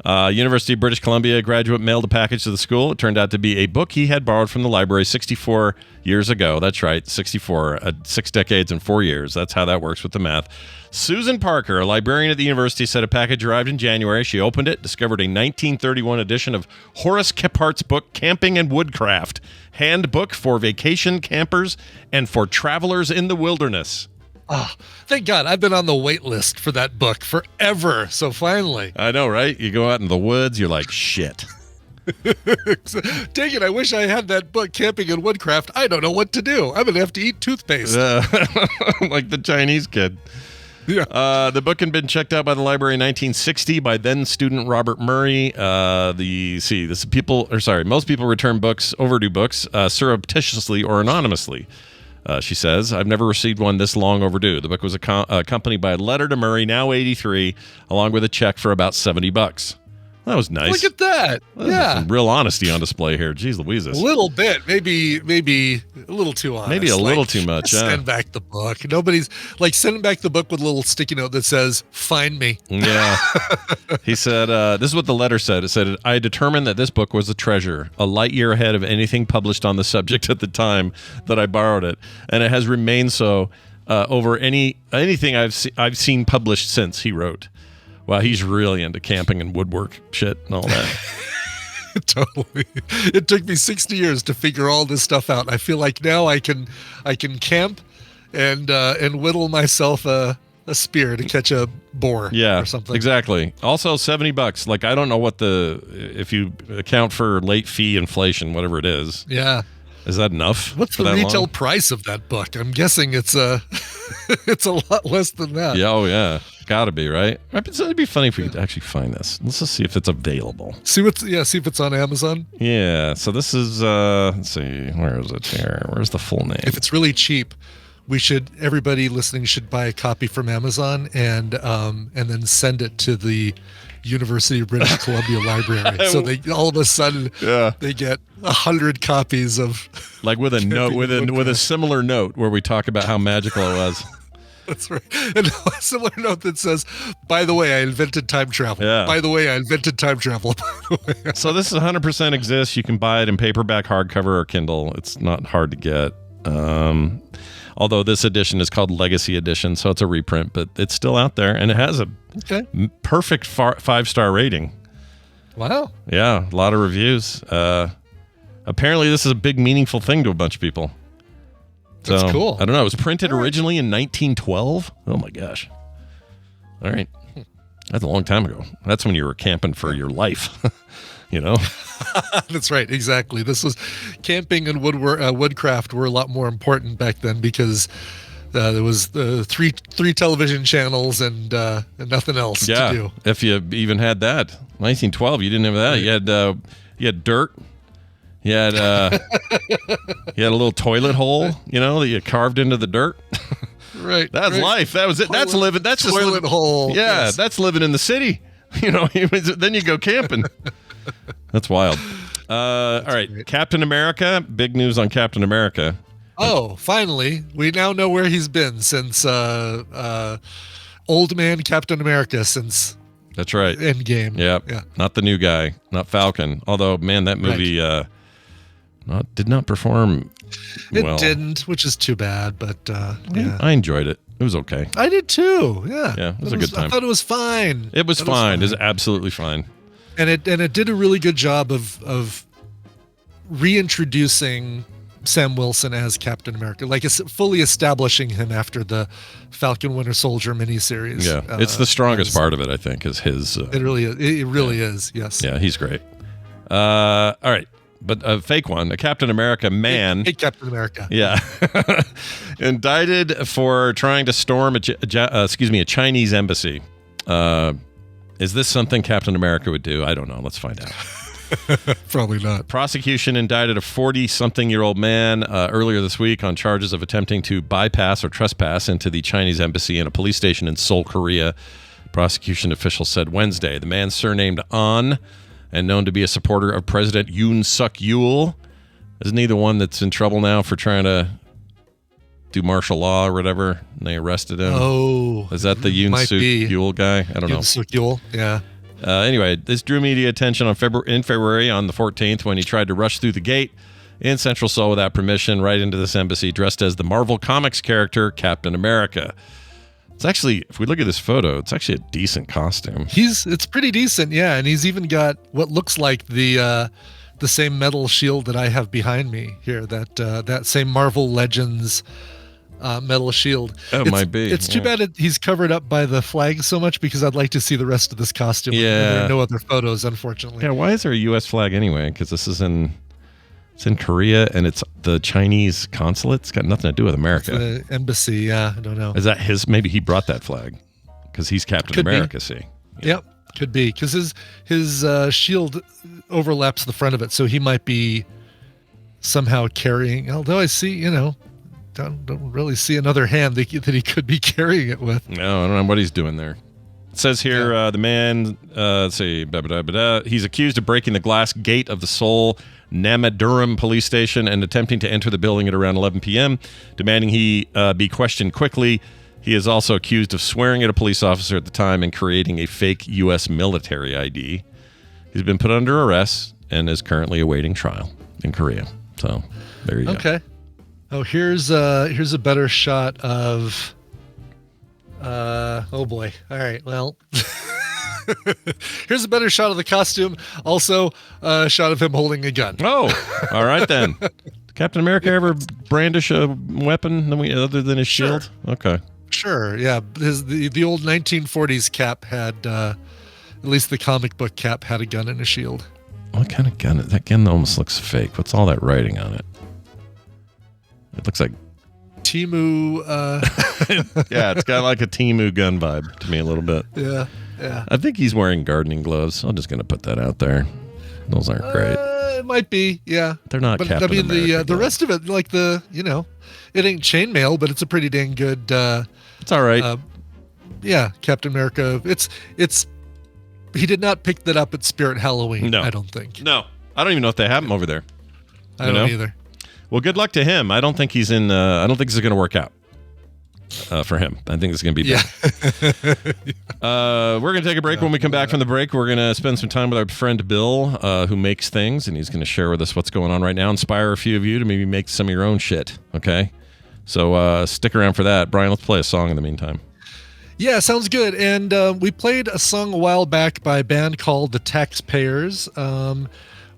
University of British Columbia graduate mailed a package to the school. It turned out to be a book he had borrowed from the library 64 years ago. That's right, 64, 6 decades and 4 years. That's how that works with the math. Susan Parker, a librarian at the university, said a package arrived in January. She opened it, discovered a 1931 edition of Horace Kephardt's book, Camping and Woodcraft, handbook for vacation campers and for travelers in the wilderness. Oh, thank God. I've been on the wait list for that book forever. So finally. I know, right? You go out in the woods, you're like, shit. Dang it, I wish I had that book, Camping and Woodcraft. I don't know what to do. I'm going to have to eat toothpaste. Like the Chinese kid. Yeah. The book had been checked out by the library in 1960 by then student Robert Murray. Most people return books, overdue books, surreptitiously or anonymously. She says, I've never received one this long overdue. The book was accompanied by a letter to Murray, now 83, along with a check for about $70. That was nice. Look at that. Yeah. Some real honesty on display here. Jeez Louises. A little bit. Maybe a little too honest. Maybe a little too much. Send back the book. Nobody's like sending back the book with a little sticky note that says, find me. Yeah. He said, this is what the letter said. It said, I determined that this book was a treasure, a light year ahead of anything published on the subject at the time that I borrowed it. And it has remained so over anything I've seen published since, he wrote. Wow, he's really into camping and woodwork shit and all that. Totally. It took me 60 years to figure all this stuff out. I feel like now I can camp and whittle myself a spear to catch a boar or something. Exactly. Also $70. Like, I don't know what if you account for late fee inflation, whatever it is. Yeah. Is that enough? What's the retail price of that book? I'm guessing it's a lot less than that. Yeah, oh yeah. Gotta be, right? It'd be funny if we could actually find this. Let's just see if it's available. See if it's on Amazon. Yeah. So this is let's see, where is it here? Where's the full name? If it's really cheap, everybody listening should buy a copy from Amazon and then send it to the University of British Columbia Library. So they all of a sudden they get 100 copies of, like, with a note with a similar note where we talk about how magical it was. That's right. And a similar note that says, by the way, I invented time travel. Yeah. By the way, I invented time travel. So this is 100% exists. You can buy it in paperback, hardcover, or Kindle. It's not hard to get. Although this edition is called Legacy Edition, so it's a reprint, but it's still out there, and it has a perfect 5-star rating. Wow. Yeah, a lot of reviews. Apparently, this is a big, meaningful thing to a bunch of people. So, that's cool. I don't know. It was printed originally in 1912. Oh, my gosh. All right. That's a long time ago. That's when you were camping for your life, you know? That's right. Exactly. This was camping and woodcraft were a lot more important back then because there was three television channels and nothing else to do. If you even had that. 1912, you didn't have that. Right. You had dirt. You had a little toilet hole, you know, that you carved into the dirt. Right. That's life. That was it. That's living. That's just toilet hole. Yeah, yes. That's living in the city. You know, then you go camping. That's wild. All right, great. Captain America. Big news on Captain America. Oh, finally, we now know where he's been since old man Captain America since. That's right. Endgame. Yep. Yeah. Not the new guy. Not Falcon. Although, man, that movie did not perform well. It didn't, which is too bad. But yeah, I enjoyed it. It was okay. I did too. Yeah. Yeah, it was a good time. I thought it was fine. It was fine. It was absolutely fine. And it did a really good job of reintroducing Sam Wilson as Captain America, like it's fully establishing him after the Falcon Winter Soldier miniseries. Yeah, it's the strongest part of it, I think, is his. It really is. It really is. Yes. Yeah, he's great. All right. But a fake one, a Captain America man. Fake Captain America. Yeah. Indicted for trying to storm a Chinese embassy. Is this something Captain America would do? I don't know. Let's find out. Probably not. Prosecution indicted a 40-something-year-old man earlier this week on charges of attempting to bypass or trespass into the Chinese embassy and a police station in Seoul, Korea. Prosecution officials said Wednesday. The man, surnamed An and known to be a supporter of President Yoon Suk Yeol. Isn't he the one that's in trouble now for trying to do martial law or whatever? And they arrested him. Oh. Is that the Yoon Suk Yeol guy? I don't know. Yoon Suk Yeol, yeah. Anyway, this drew media attention in February on the 14th when he tried to rush through the gate in Central Seoul without permission right into this embassy dressed as the Marvel Comics character Captain America. It's actually, if we look at this photo, it's actually a decent costume. It's pretty decent, yeah, and he's even got what looks like the same metal shield that I have behind me here. That same Marvel Legends metal shield. Might be. It's too bad he's covered up by the flag so much because I'd like to see the rest of this costume. Yeah, there are no other photos, unfortunately. Yeah, why is there a U.S. flag anyway? Because this is in Korea and it's the Chinese consulate. It's got nothing to do with America. It's the embassy, yeah, I don't know. Is that his? Maybe he brought that flag because he's Captain America. See. Yep, could be because his shield overlaps the front of it, so he might be somehow carrying. Although I see, don't really see another hand that he could be carrying it with. No, I don't know what he's doing there. It says here, the man, let's see, he's accused of breaking the glass gate of the Seoul Namaduram police station and attempting to enter the building at around 11 p.m., demanding he be questioned quickly. He is also accused of swearing at a police officer at the time and creating a fake U.S. military ID. He's been put under arrest and is currently awaiting trial in Korea. So there you go. Okay. Oh, here's a better shot of. Oh boy. All right. Well, here's a better shot of the costume. Also, a shot of him holding a gun. Oh, all right then. Captain America ever brandish a weapon other than his shield? Okay. Sure. Yeah. The old 1940s cap had, at least the comic book cap had a gun and a shield. What kind of gun? That gun almost looks fake. What's all that writing on it? It looks like Timu. Yeah, it's got like a Timu gun vibe to me a little bit. Yeah. I think he's wearing gardening gloves. I'm just going to put that out there. Those aren't great. It might be, yeah. They're not. But Captain America the rest of it, like it ain't chainmail, but it's a pretty dang good. It's all right. Yeah, Captain America. It's. He did not pick that up at Spirit Halloween. No, I don't think. No, I don't even know if they have him over there. I don't either. Well, good luck to him. I don't think he's in. I don't think this is going to work out for him. I think it's going to be bad. We're going to take a break. When we come back from the break, we're going to spend some time with our friend Bill, who makes things, and he's going to share with us what's going on right now, inspire a few of you to maybe make some of your own shit. Okay, so stick around for that. Brian, let's play a song in the meantime. Yeah, sounds good. And we played a song a while back by a band called The Taxpayers.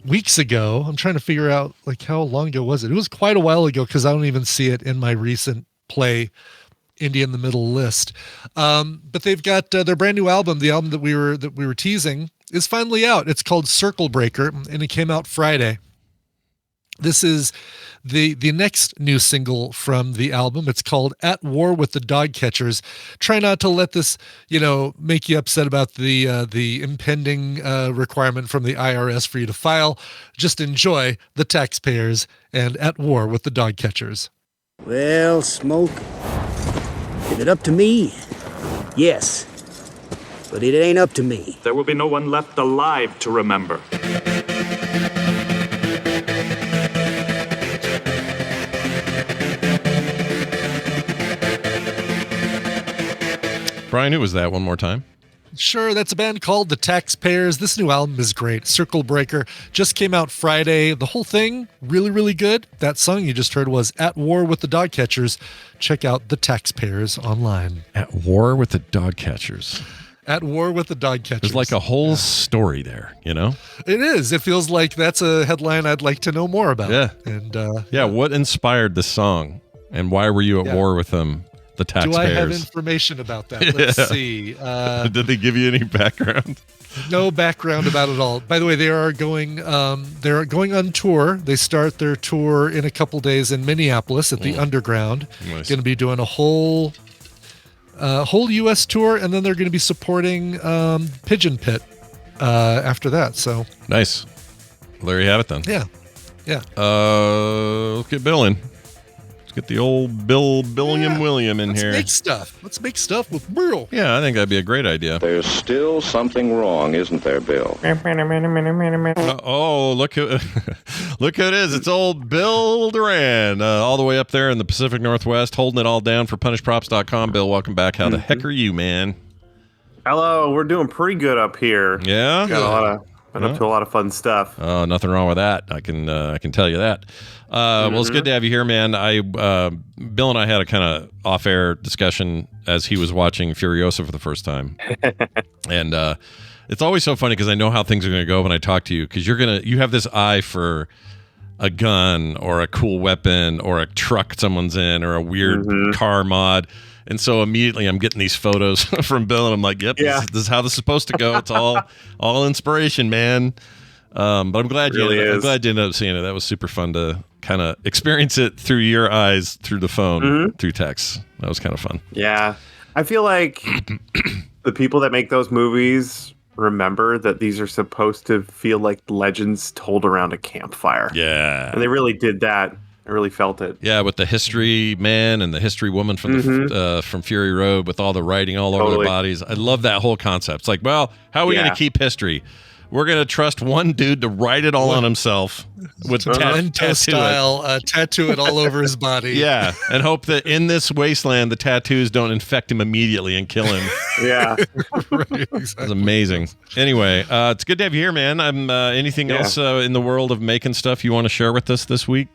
Weeks ago. I'm trying to figure out how long ago was it? It was quite a while ago because I don't even see it in my recent play Indie in the Middle list. But they've got their brand new album. The album that we were teasing is finally out. It's called Circle Breaker, and it came out Friday. This is the next new single from the album. It's called At War with the Dog Catchers. Try not to let this, make you upset about the impending requirement from the IRS for you to file. Just enjoy The Taxpayers and At War with the Dog Catchers. Well, Smoke, is it up to me? Yes. But it ain't up to me. There will be no one left alive to remember. Brian, who was that one more time? Sure, that's a band called The Taxpayers. This new album is great. Circle Breaker just came out Friday. The whole thing, really, really good. That song you just heard was At War with the Dog Catchers. Check out The Taxpayers online. At War with the Dog Catchers. At War with the Dog Catchers. There's like a whole story there, It is. It feels like that's a headline I'd like to know more about. Yeah. And what inspired this song? And why were you at war with them? The Taxpayers. Do I have information about that? Let's see. Did they give you any background? No background about it all. By the way, they are going. They're going on tour. They start their tour in a couple days in Minneapolis at the Underground. Nice. Going to be doing a whole U.S. tour, and then they're going to be supporting Pigeon Pit after that. So nice. Well, there you have it then. Yeah. Let's get Bill in. Get the old William in here. Let's make stuff with Bill. Yeah, I think that'd be a great idea. There's still something wrong, isn't there, Bill? Oh, look who it is. It's old Bill Duran, all the way up there in the Pacific Northwest, holding it all down for punishprops.com. Bill, welcome back. How the heck are you, man? Hello, we're doing pretty good up here. Yeah. Been up to a lot of fun stuff. Oh, nothing wrong with that. I can tell you that. Well, it's good to have you here, man. Bill and I had a kind of off-air discussion as he was watching Furiosa for the first time, and it's always so funny because I know how things are going to go when I talk to you because you have this eye for a gun or a cool weapon or a truck someone's in or a weird car mod. And so immediately I'm getting these photos from Bill, and I'm like, "Yep, this is how this is supposed to go. It's all inspiration, man." But I'm glad you ended up seeing it. That was super fun to kind of experience it through your eyes, through the phone, through text. That was kind of fun. Yeah, I feel like the people that make those movies remember that these are supposed to feel like legends told around a campfire. Yeah, and they really did that. I really felt it. Yeah, with the history man and the history woman from from Fury Road with all the writing all over their bodies. I love that whole concept. It's like, well, how are we going to keep history? We're going to trust one dude to write it all on himself with tattoo it all over his body. Yeah, and hope that in this wasteland, the tattoos don't infect him immediately and kill him. Yeah. Right, exactly. That's amazing. Anyway, it's good to have you here, man. Anything else in the world of making stuff you want to share with us this week?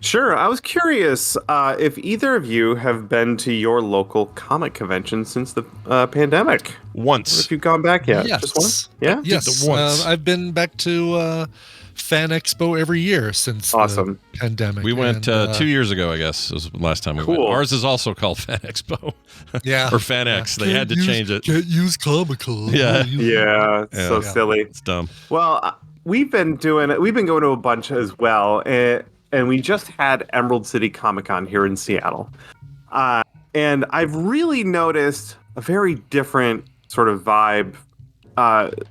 Sure. I was curious if either of you have been to your local comic convention since the pandemic. Once. If you've gone back yet. Yes. Just once? Yeah? Yes. Once. I've been back to Fan Expo every year since the pandemic. We went 2 years ago, I guess, was the last time we went. Ours is also called Fan Expo. Yeah. Or Fan X. They had to change it. Can't use Comic-Con. Yeah. Yeah. It's so silly. It's dumb. Well, we've been going to a bunch as well. And we just had Emerald City Comic-Con here in Seattle. And I've really noticed a very different sort of vibe.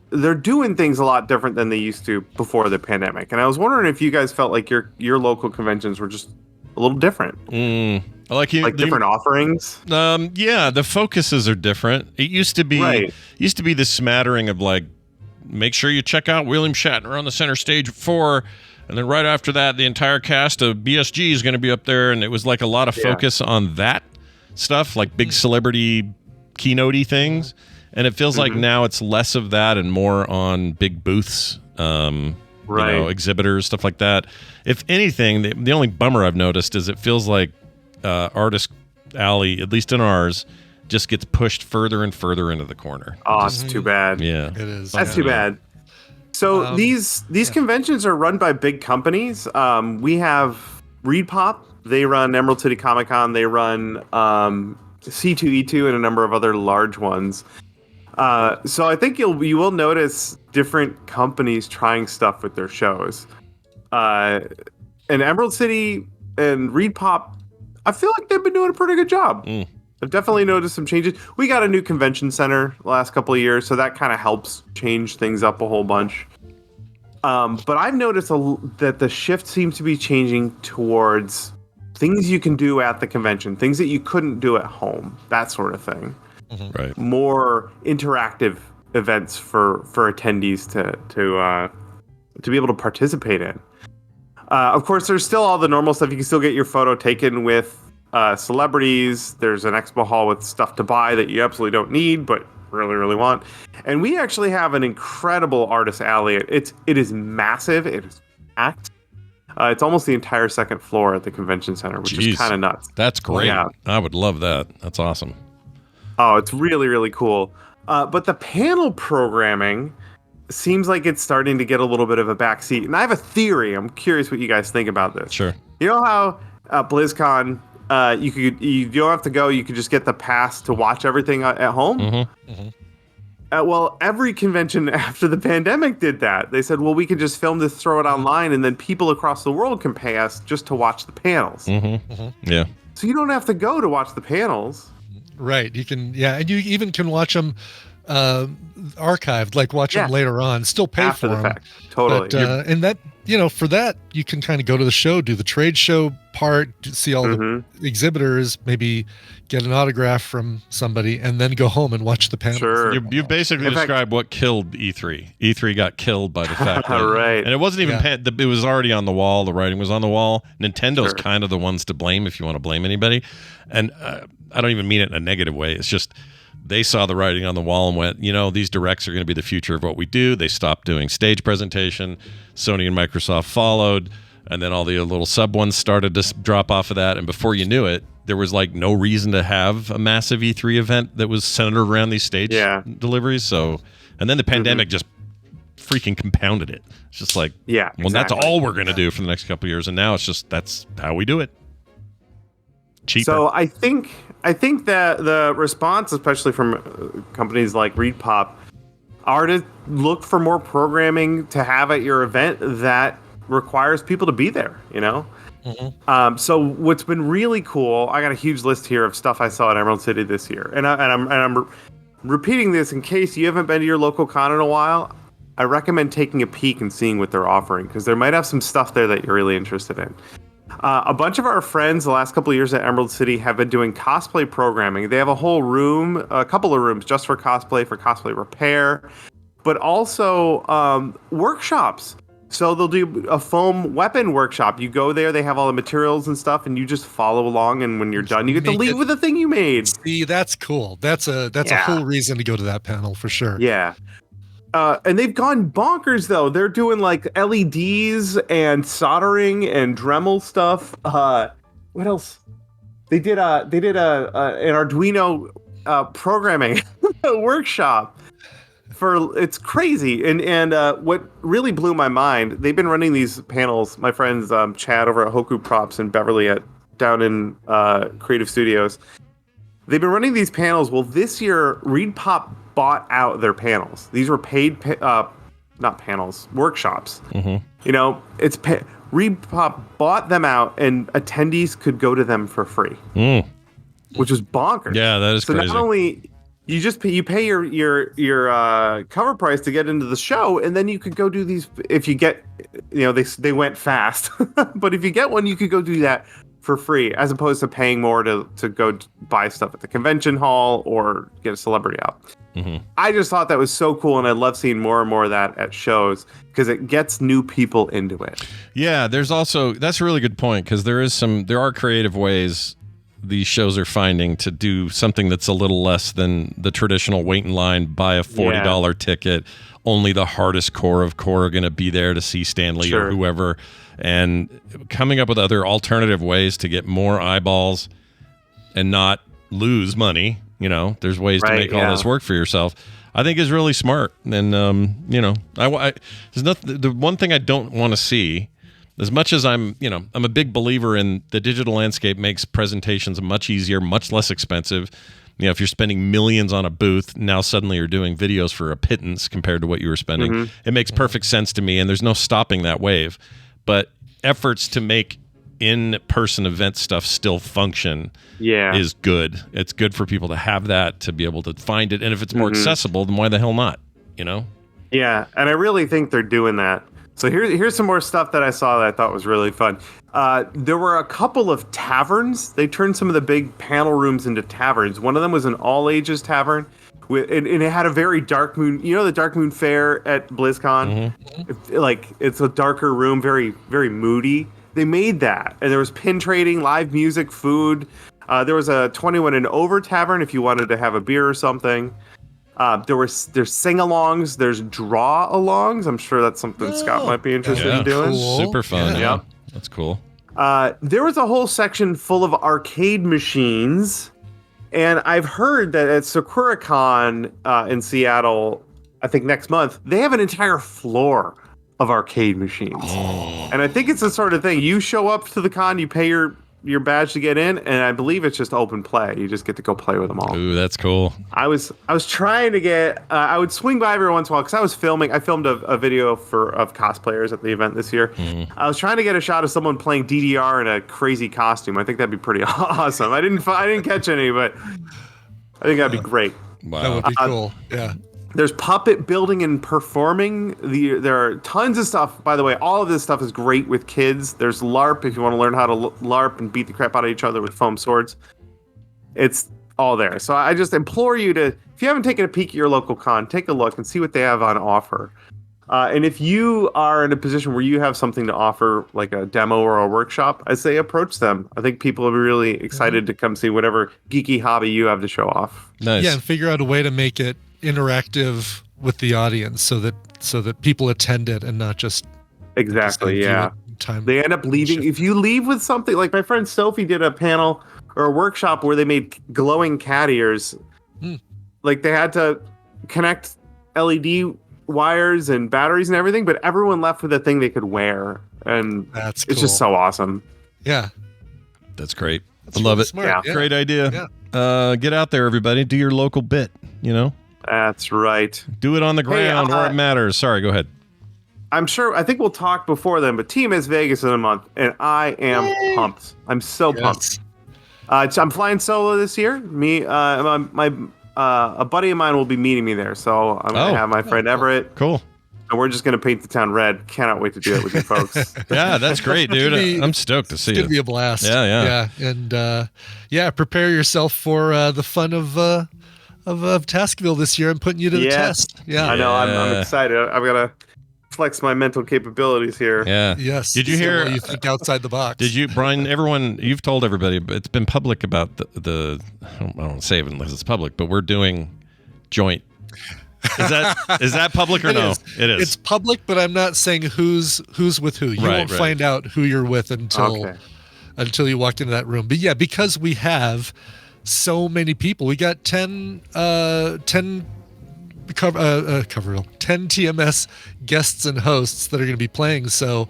They're doing things a lot different than they used to before the pandemic. And I was wondering if you guys felt like your local conventions were just a little different. Like different offerings. Yeah, the focuses are different. It used to be this smattering of like, make sure you check out William Shatner on the center stage at 4. And then right after that, the entire cast of BSG is going to be up there. And it was like a lot of focus on that stuff, like big celebrity keynote-y things. And it feels like now it's less of that and more on big booths, exhibitors, stuff like that. If anything, the only bummer I've noticed is it feels like Artist Alley, at least in ours, just gets pushed further and further into the corner. Oh, it's too bad. Yeah. It is. That's too bad. So these conventions are run by big companies. We have ReedPop. They run Emerald City Comic Con. They run C2E2 and a number of other large ones. So I think you will notice different companies trying stuff with their shows. And Emerald City and ReedPop, I feel like they've been doing a pretty good job. I've definitely noticed some changes. We got a new convention center the last couple of years, so that kind of helps change things up a whole bunch. But I've noticed that the shift seems to be changing towards things you can do at the convention, things that you couldn't do at home, that sort of thing. Right. More interactive events for attendees to be able to participate in. Of course, there's still all the normal stuff. You can still get your photo taken with celebrities. There's an expo hall with stuff to buy that you absolutely don't need, but really, really want. And we actually have an incredible artist alley. It is massive. It is packed. It's almost the entire second floor at the convention center, which is kind of nuts. That's great. Yeah. I would love that. That's awesome. Oh, it's really, really cool. But the panel programming seems like it's starting to get a little bit of a backseat. And I have a theory. I'm curious what you guys think about this. Sure. You know how BlizzCon, you don't have to go. You can just get the pass to watch everything at home. Well, every convention after the pandemic did that. They said, well, we can just film this, throw it online, and then people across the world can pay us just to watch the panels. Yeah. So you don't have to go to watch the panels. Right. You can, and you even can watch them archived, like watch them later on, still pay After for the them. fact. Totally. But, and that, for that, you can kind of go to the show, do the trade show part, see all the exhibitors, maybe get an autograph from somebody, and then go home and watch the panel. Sure. You've basically described what killed E3. E3 got killed by the fact that, right. And it wasn't even, it was already on the wall. The writing was on the wall. Nintendo's kind of the ones to blame if you want to blame anybody. And I don't even mean it in a negative way. It's just they saw the writing on the wall and went, these directs are going to be the future of what we do. They stopped doing stage presentation. Sony and Microsoft followed, and then all the little sub ones started to drop off of that. And before you knew it, there was like no reason to have a massive E3 event that was centered around these stage deliveries. So, and then the pandemic just freaking compounded it. It's just like, that's all we're going to do for the next couple of years. And now it's just, that's how we do it. Cheaper. So I think that the response, especially from companies like ReadPop, are to look for more programming to have at your event that requires people to be there, So what's been really cool, I got a huge list here of stuff I saw at Emerald City this year. And I'm repeating this in case you haven't been to your local con in a while. I recommend taking a peek and seeing what they're offering, because there might have some stuff there that you're really interested in. A bunch of our friends the last couple of years at Emerald City have been doing cosplay programming. They have a whole room, a couple of rooms just for cosplay repair, but also workshops. So they'll do a foam weapon workshop. You go there, they have all the materials and stuff, and you just follow along. And when you're done, you get to leave with the thing you made. See, that's cool. That's a whole reason to go to that panel for sure. Yeah. And they've gone bonkers though. They're doing like LEDs and soldering and Dremel stuff. What else? They did an Arduino programming workshop. It's crazy. And what really blew my mind, they've been running these panels. My friends Chad over at Hoku Props and Beverly down in Creative Studios. They've been running these panels. Well, this year ReadPop bought out their panels. These were paid, not panels, workshops. It's ReadPop bought them out, and attendees could go to them for free, which was bonkers. Yeah, that is crazy. So not only you pay your cover price to get into the show, and then you could go do these. If you get, they went fast, but if you get one, you could go do that for free, as opposed to paying more to go buy stuff at the convention hall or get a celebrity out. I just thought that was so cool, and I love seeing more and more of that at shows, because it gets new people into it. Yeah, that's a really good point, because there are creative ways these shows are finding to do something that's a little less than the traditional wait in line, buy a $40 ticket. Only the hardest core of core are going to be there to see Stanley or whoever, and coming up with other alternative ways to get more eyeballs and not lose money. There's ways to make all this work for yourself, I think is really smart. And, there's nothing, the one thing I don't want to see, as much as I'm a big believer in the digital landscape makes presentations much easier, much less expensive. If you're spending millions on a booth, now suddenly you're doing videos for a pittance compared to what you were spending. It makes perfect sense to me, and there's no stopping that wave. But efforts to make in-person event stuff still function is good. It's good for people to have that, to be able to find it. And if it's more accessible, then why the hell not? Yeah, and I really think they're doing that. So here's some more stuff that I saw that I thought was really fun. There were a couple of taverns. They turned some of the big panel rooms into taverns. One of them was an all-ages tavern, and it had a very dark moon. The Dark Moon Fair at BlizzCon? It's a darker room, very, very moody. They made that, and there was pin trading, live music, food. There was a 21 and over tavern if you wanted to have a beer or something. There's sing-alongs, there's draw-alongs. I'm sure that's something Scott might be interested in doing. Cool. Super fun. Yeah. That's cool. There was a whole section full of arcade machines, and I've heard that at SakuraCon in Seattle, I think next month, they have an entire floor of arcade machines. And I think it's the sort of thing, you show up to the con, you pay your badge to get in, and I believe it's just open play. You just get to go play with them all. Ooh, that's cool. I was trying to get, I would swing by every once in a while, because I filmed a video of cosplayers at the event this year. I was trying to get a shot of someone playing DDR in a crazy costume. I think that'd be pretty awesome. I didn't catch any, but I think that'd be great. Wow. That would be cool. Yeah. There's puppet building and performing. There are tons of stuff. By the way, all of this stuff is great with kids. There's LARP if you want to learn how to LARP and beat the crap out of each other with foam swords. It's all there. So I just implore you to, if you haven't taken a peek at your local con, take a look and see what they have on offer. And if you are in a position where you have something to offer, like a demo or a workshop, I say approach them. I think people will be really excited to come see whatever geeky hobby you have to show off. Nice. Yeah, and figure out a way to make it interactive with the audience so that people attend it and not just Exactly. Yeah. Time. They end up leaving. If you leave with something, like my friend Sophie did a panel or a workshop where they made glowing cat ears. Like they had to connect LED wires and batteries and everything, but everyone left with a thing they could wear, and it's just so awesome. Yeah, that's great. I love it. Smart. Yeah. Great idea. Get out there, everybody. Do your local bit. That's right. Do it on the ground where it matters. Sorry, go ahead. I think we'll talk before then, but TMS Vegas in a month, and I am pumped. I'm so pumped. I'm flying solo this year. A buddy of mine will be meeting me there, so I'm going to have my friend Everett. Cool. And we're just going to paint the town red. Cannot wait to do it with you folks. Yeah, that's great, dude. I'm stoked to see it. It's going to be a blast. Yeah. And prepare yourself for the fun of Taskville this year and putting you to the test. Yeah, I know. I'm excited. I'm going to flex my mental capabilities here. Yeah. Yes. Did you hear? You think outside the box? Did you, Brian? You've told everybody, but it's been public about the I don't want to say it unless it's public, but we're doing joint. Is that public or no? It is. It's public, but I'm not saying who's with who. You won't find out who you're with until you walked into that room. But yeah, because we have so many people, we got 10 TMS guests and hosts that are going to be playing. So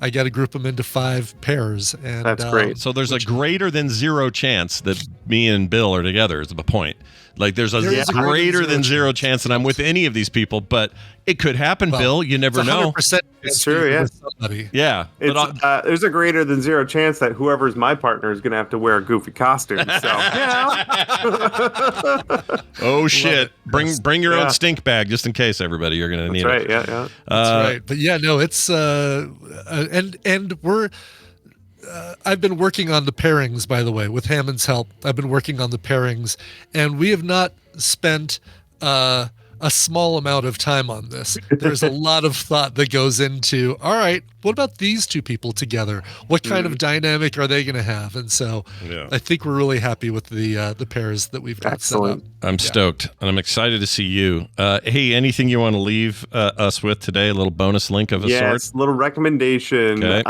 I got to group them into 5 pairs. And that's great. So there's a greater than 0 chance that me and Bill are together is the point. Like there's a greater than zero chance that I'm with any of these people, but it could happen, Bill. You never know. It's true, yeah. Yeah. There's a greater than 0 chance that whoever's my partner is going to have to wear a goofy costume. So. Oh shit! Bring your own stink bag just in case, everybody. You're going to need it. Yeah. That's right. But yeah, no, it's and we're. I've been working on the pairings, by the way, with Hammond's help. I've been working on the pairings, and we have not spent a small amount of time on this. There's a lot of thought that goes into, all right, what about these two people together? What kind of dynamic are they going to have? And so I think we're really happy with the pairs that we've got set up. I'm stoked, and I'm excited to see you. Hey, anything you want to leave us with today? A little bonus link of a sort? Yes, a little recommendation. Okay.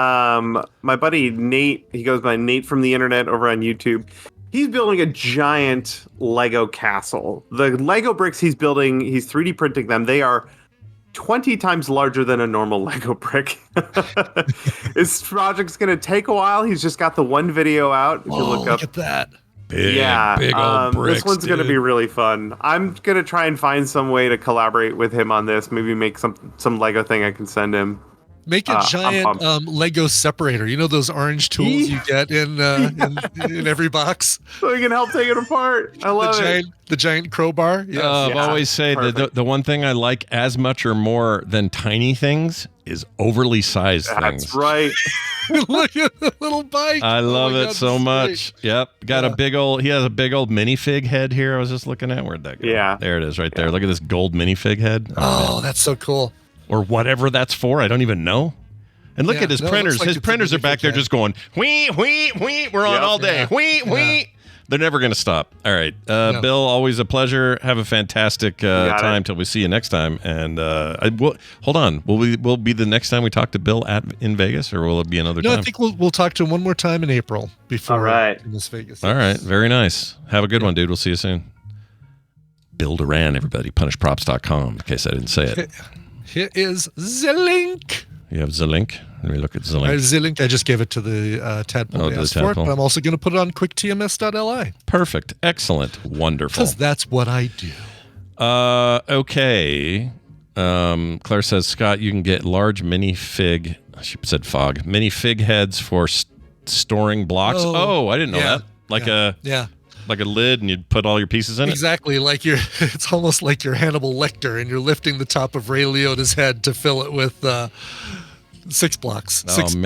My buddy Nate, he goes by Nate from the internet over on YouTube. He's building a giant Lego castle. The Lego bricks he's building, he's 3D printing them. They are 20 times larger than a normal Lego brick. His project's going to take a while. He's just got the one video out. If you look up. Look at that. Big old bricks, this one's going to be really fun. I'm going to try and find some way to collaborate with him on this. Maybe make some Lego thing I can send him. Make a giant Lego separator. You know those orange tools you get in every box? So you can help take it apart. I love it. The giant crowbar. Yes. I've always said that the one thing I like as much or more than tiny things is overly sized things. That's right. Look at the little bike. I love it so much. Yep. Got a big old, he has a big old minifig head here. I was just looking at. Where'd that go? Yeah. There it is right there. Look at this gold minifig head. Oh, that's so cool. Or whatever that's for. I don't even know. And look at his printers. His printers are back there just going, whee, whee, whee. We're on all day. Whee, whee. They're never going to stop. All right. Bill, always a pleasure. Have a fantastic time till we see you next time. And hold on. Will be the next time we talk to Bill in Vegas, or will it be another time? No, I think we'll talk to him one more time in April before in this Vegas. All right. Very nice. Have a good one, dude. We'll see you soon. Bill Duran, everybody. Punishprops.com, in case I didn't say it. Here is the link. You have the link? Let me look at the link. The link, I just gave it to the tadpole. To the tadpole. But I'm also going to put it on quicktms.li. Perfect. Excellent. Wonderful. Because that's what I do. Okay. Claire says, Scott, you can get large minifig, she said fog, minifig heads for storing blocks. Oh, I didn't know that. Like a lid, and you'd put all your pieces in it? Exactly. Like it's almost like you're Hannibal Lecter, and you're lifting the top of Ray Liotta's head to fill it with 6 blocks. Six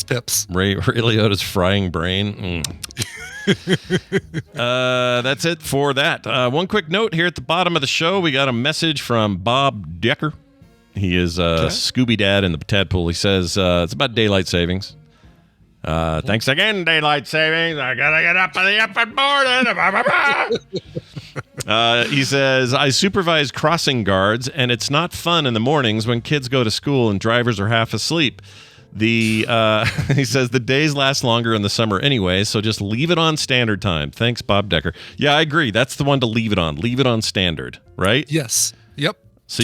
pips. Ray Liotta's frying brain. That's it for that. One quick note here at the bottom of the show. We got a message from Bob Decker. He is Scooby Dad in the Tadpool. He says it's about daylight savings. Thanks again, daylight savings. I gotta get up on the effing morning. He says, I supervise crossing guards, and it's not fun in the mornings when kids go to school and drivers are half asleep. He says the days last longer in the summer anyway, so just leave it on standard time. Thanks, Bob Decker. Yeah, I agree. That's the one to leave it on. Leave it on standard, right? Yes. Yep. So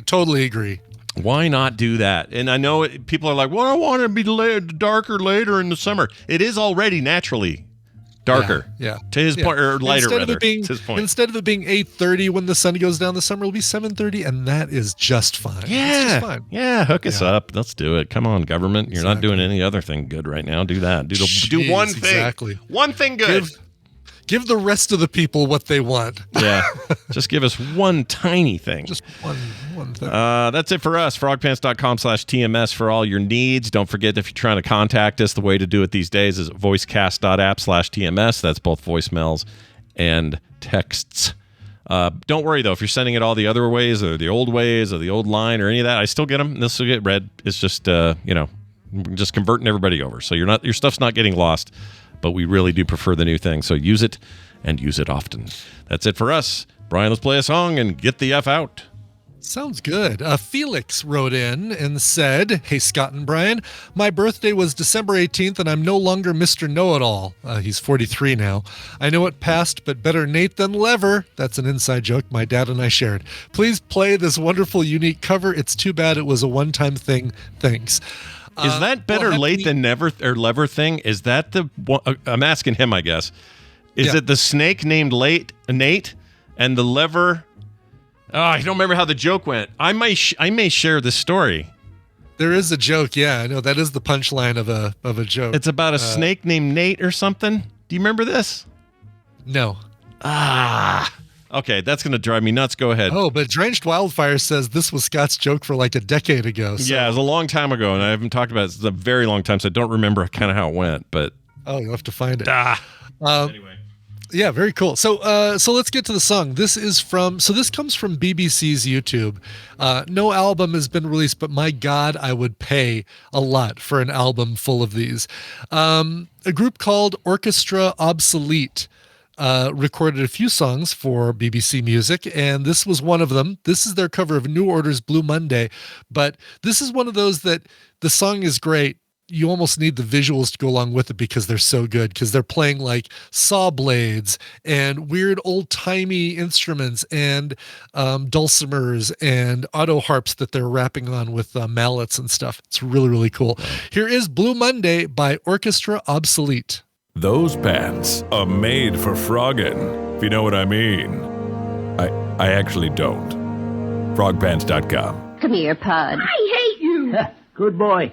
totally agree. Why not do that? And I know people are like, well, I want it to be darker later in the summer. It is already naturally darker. Yeah. To his point, or lighter rather. To his point. Instead of it being 8:30 when the sun goes down, the summer will be 7:30, and that is just fine. Yeah. It's just fine. Yeah, hook us up. Let's do it. Come on, government. You're not doing any other thing good right now. Do that. Do one thing. Exactly. One thing good. Give the rest of the people what they want. Yeah. Just give us one tiny thing. Just one thing. That's it for us. Frogpants.com/TMS for all your needs. Don't forget, if you're trying to contact us, the way to do it these days is voicecast.app/TMS. That's both voicemails and texts. Don't worry, though. If you're sending it all the other ways or the old ways or the old line or any of that, I still get them. This will get read. It's just, just converting everybody over. So your stuff's not getting lost. But we really do prefer the new thing. So use it and use it often. That's it for us. Brian, let's play a song and get the F out. Sounds good. Felix wrote in and said, hey, Scott and Brian, my birthday was December 18th, and I'm no longer Mr. Know-It-All. He's 43 now. I know it passed, but better Nate than Lever. That's an inside joke my dad and I shared. Please play this wonderful, unique cover. It's too bad it was a one-time thing. Thanks. Is that better late than never or Lever thing? Is that the one? I'm asking him, I guess. Is it the snake named Nate and the lever? Oh, I don't remember how the joke went. I may share this story. There is a joke. Yeah, I know. That is the punchline of a joke. It's about a snake named Nate or something. Do you remember this? No. Okay, that's going to drive me nuts. Go ahead. Oh, but Drenched Wildfire says this was Scott's joke for like a decade ago. So. Yeah, it was a long time ago, and I haven't talked about it. It's a very long time, so I don't remember kind of how it went. But you'll have to find it. Anyway. Yeah, very cool. So let's get to the song. This comes from BBC's YouTube. No album has been released, but my God, I would pay a lot for an album full of these. A group called Orchestra Obsolete recorded a few songs for BBC Music, and this was one of them. This is their cover of New Order's Blue Monday, but this is one of those that the song is great. You almost need the visuals to go along with it because they're so good, because they're playing like saw blades and weird old-timey instruments and dulcimers and auto harps that they're rapping on with mallets and stuff. It's really, really cool. Here is Blue Monday by Orchestra Obsolete. Those pants are made for frogging, if you know what I mean. I actually don't. Frogpants.com. Come here, Pod. I hate you. Good boy.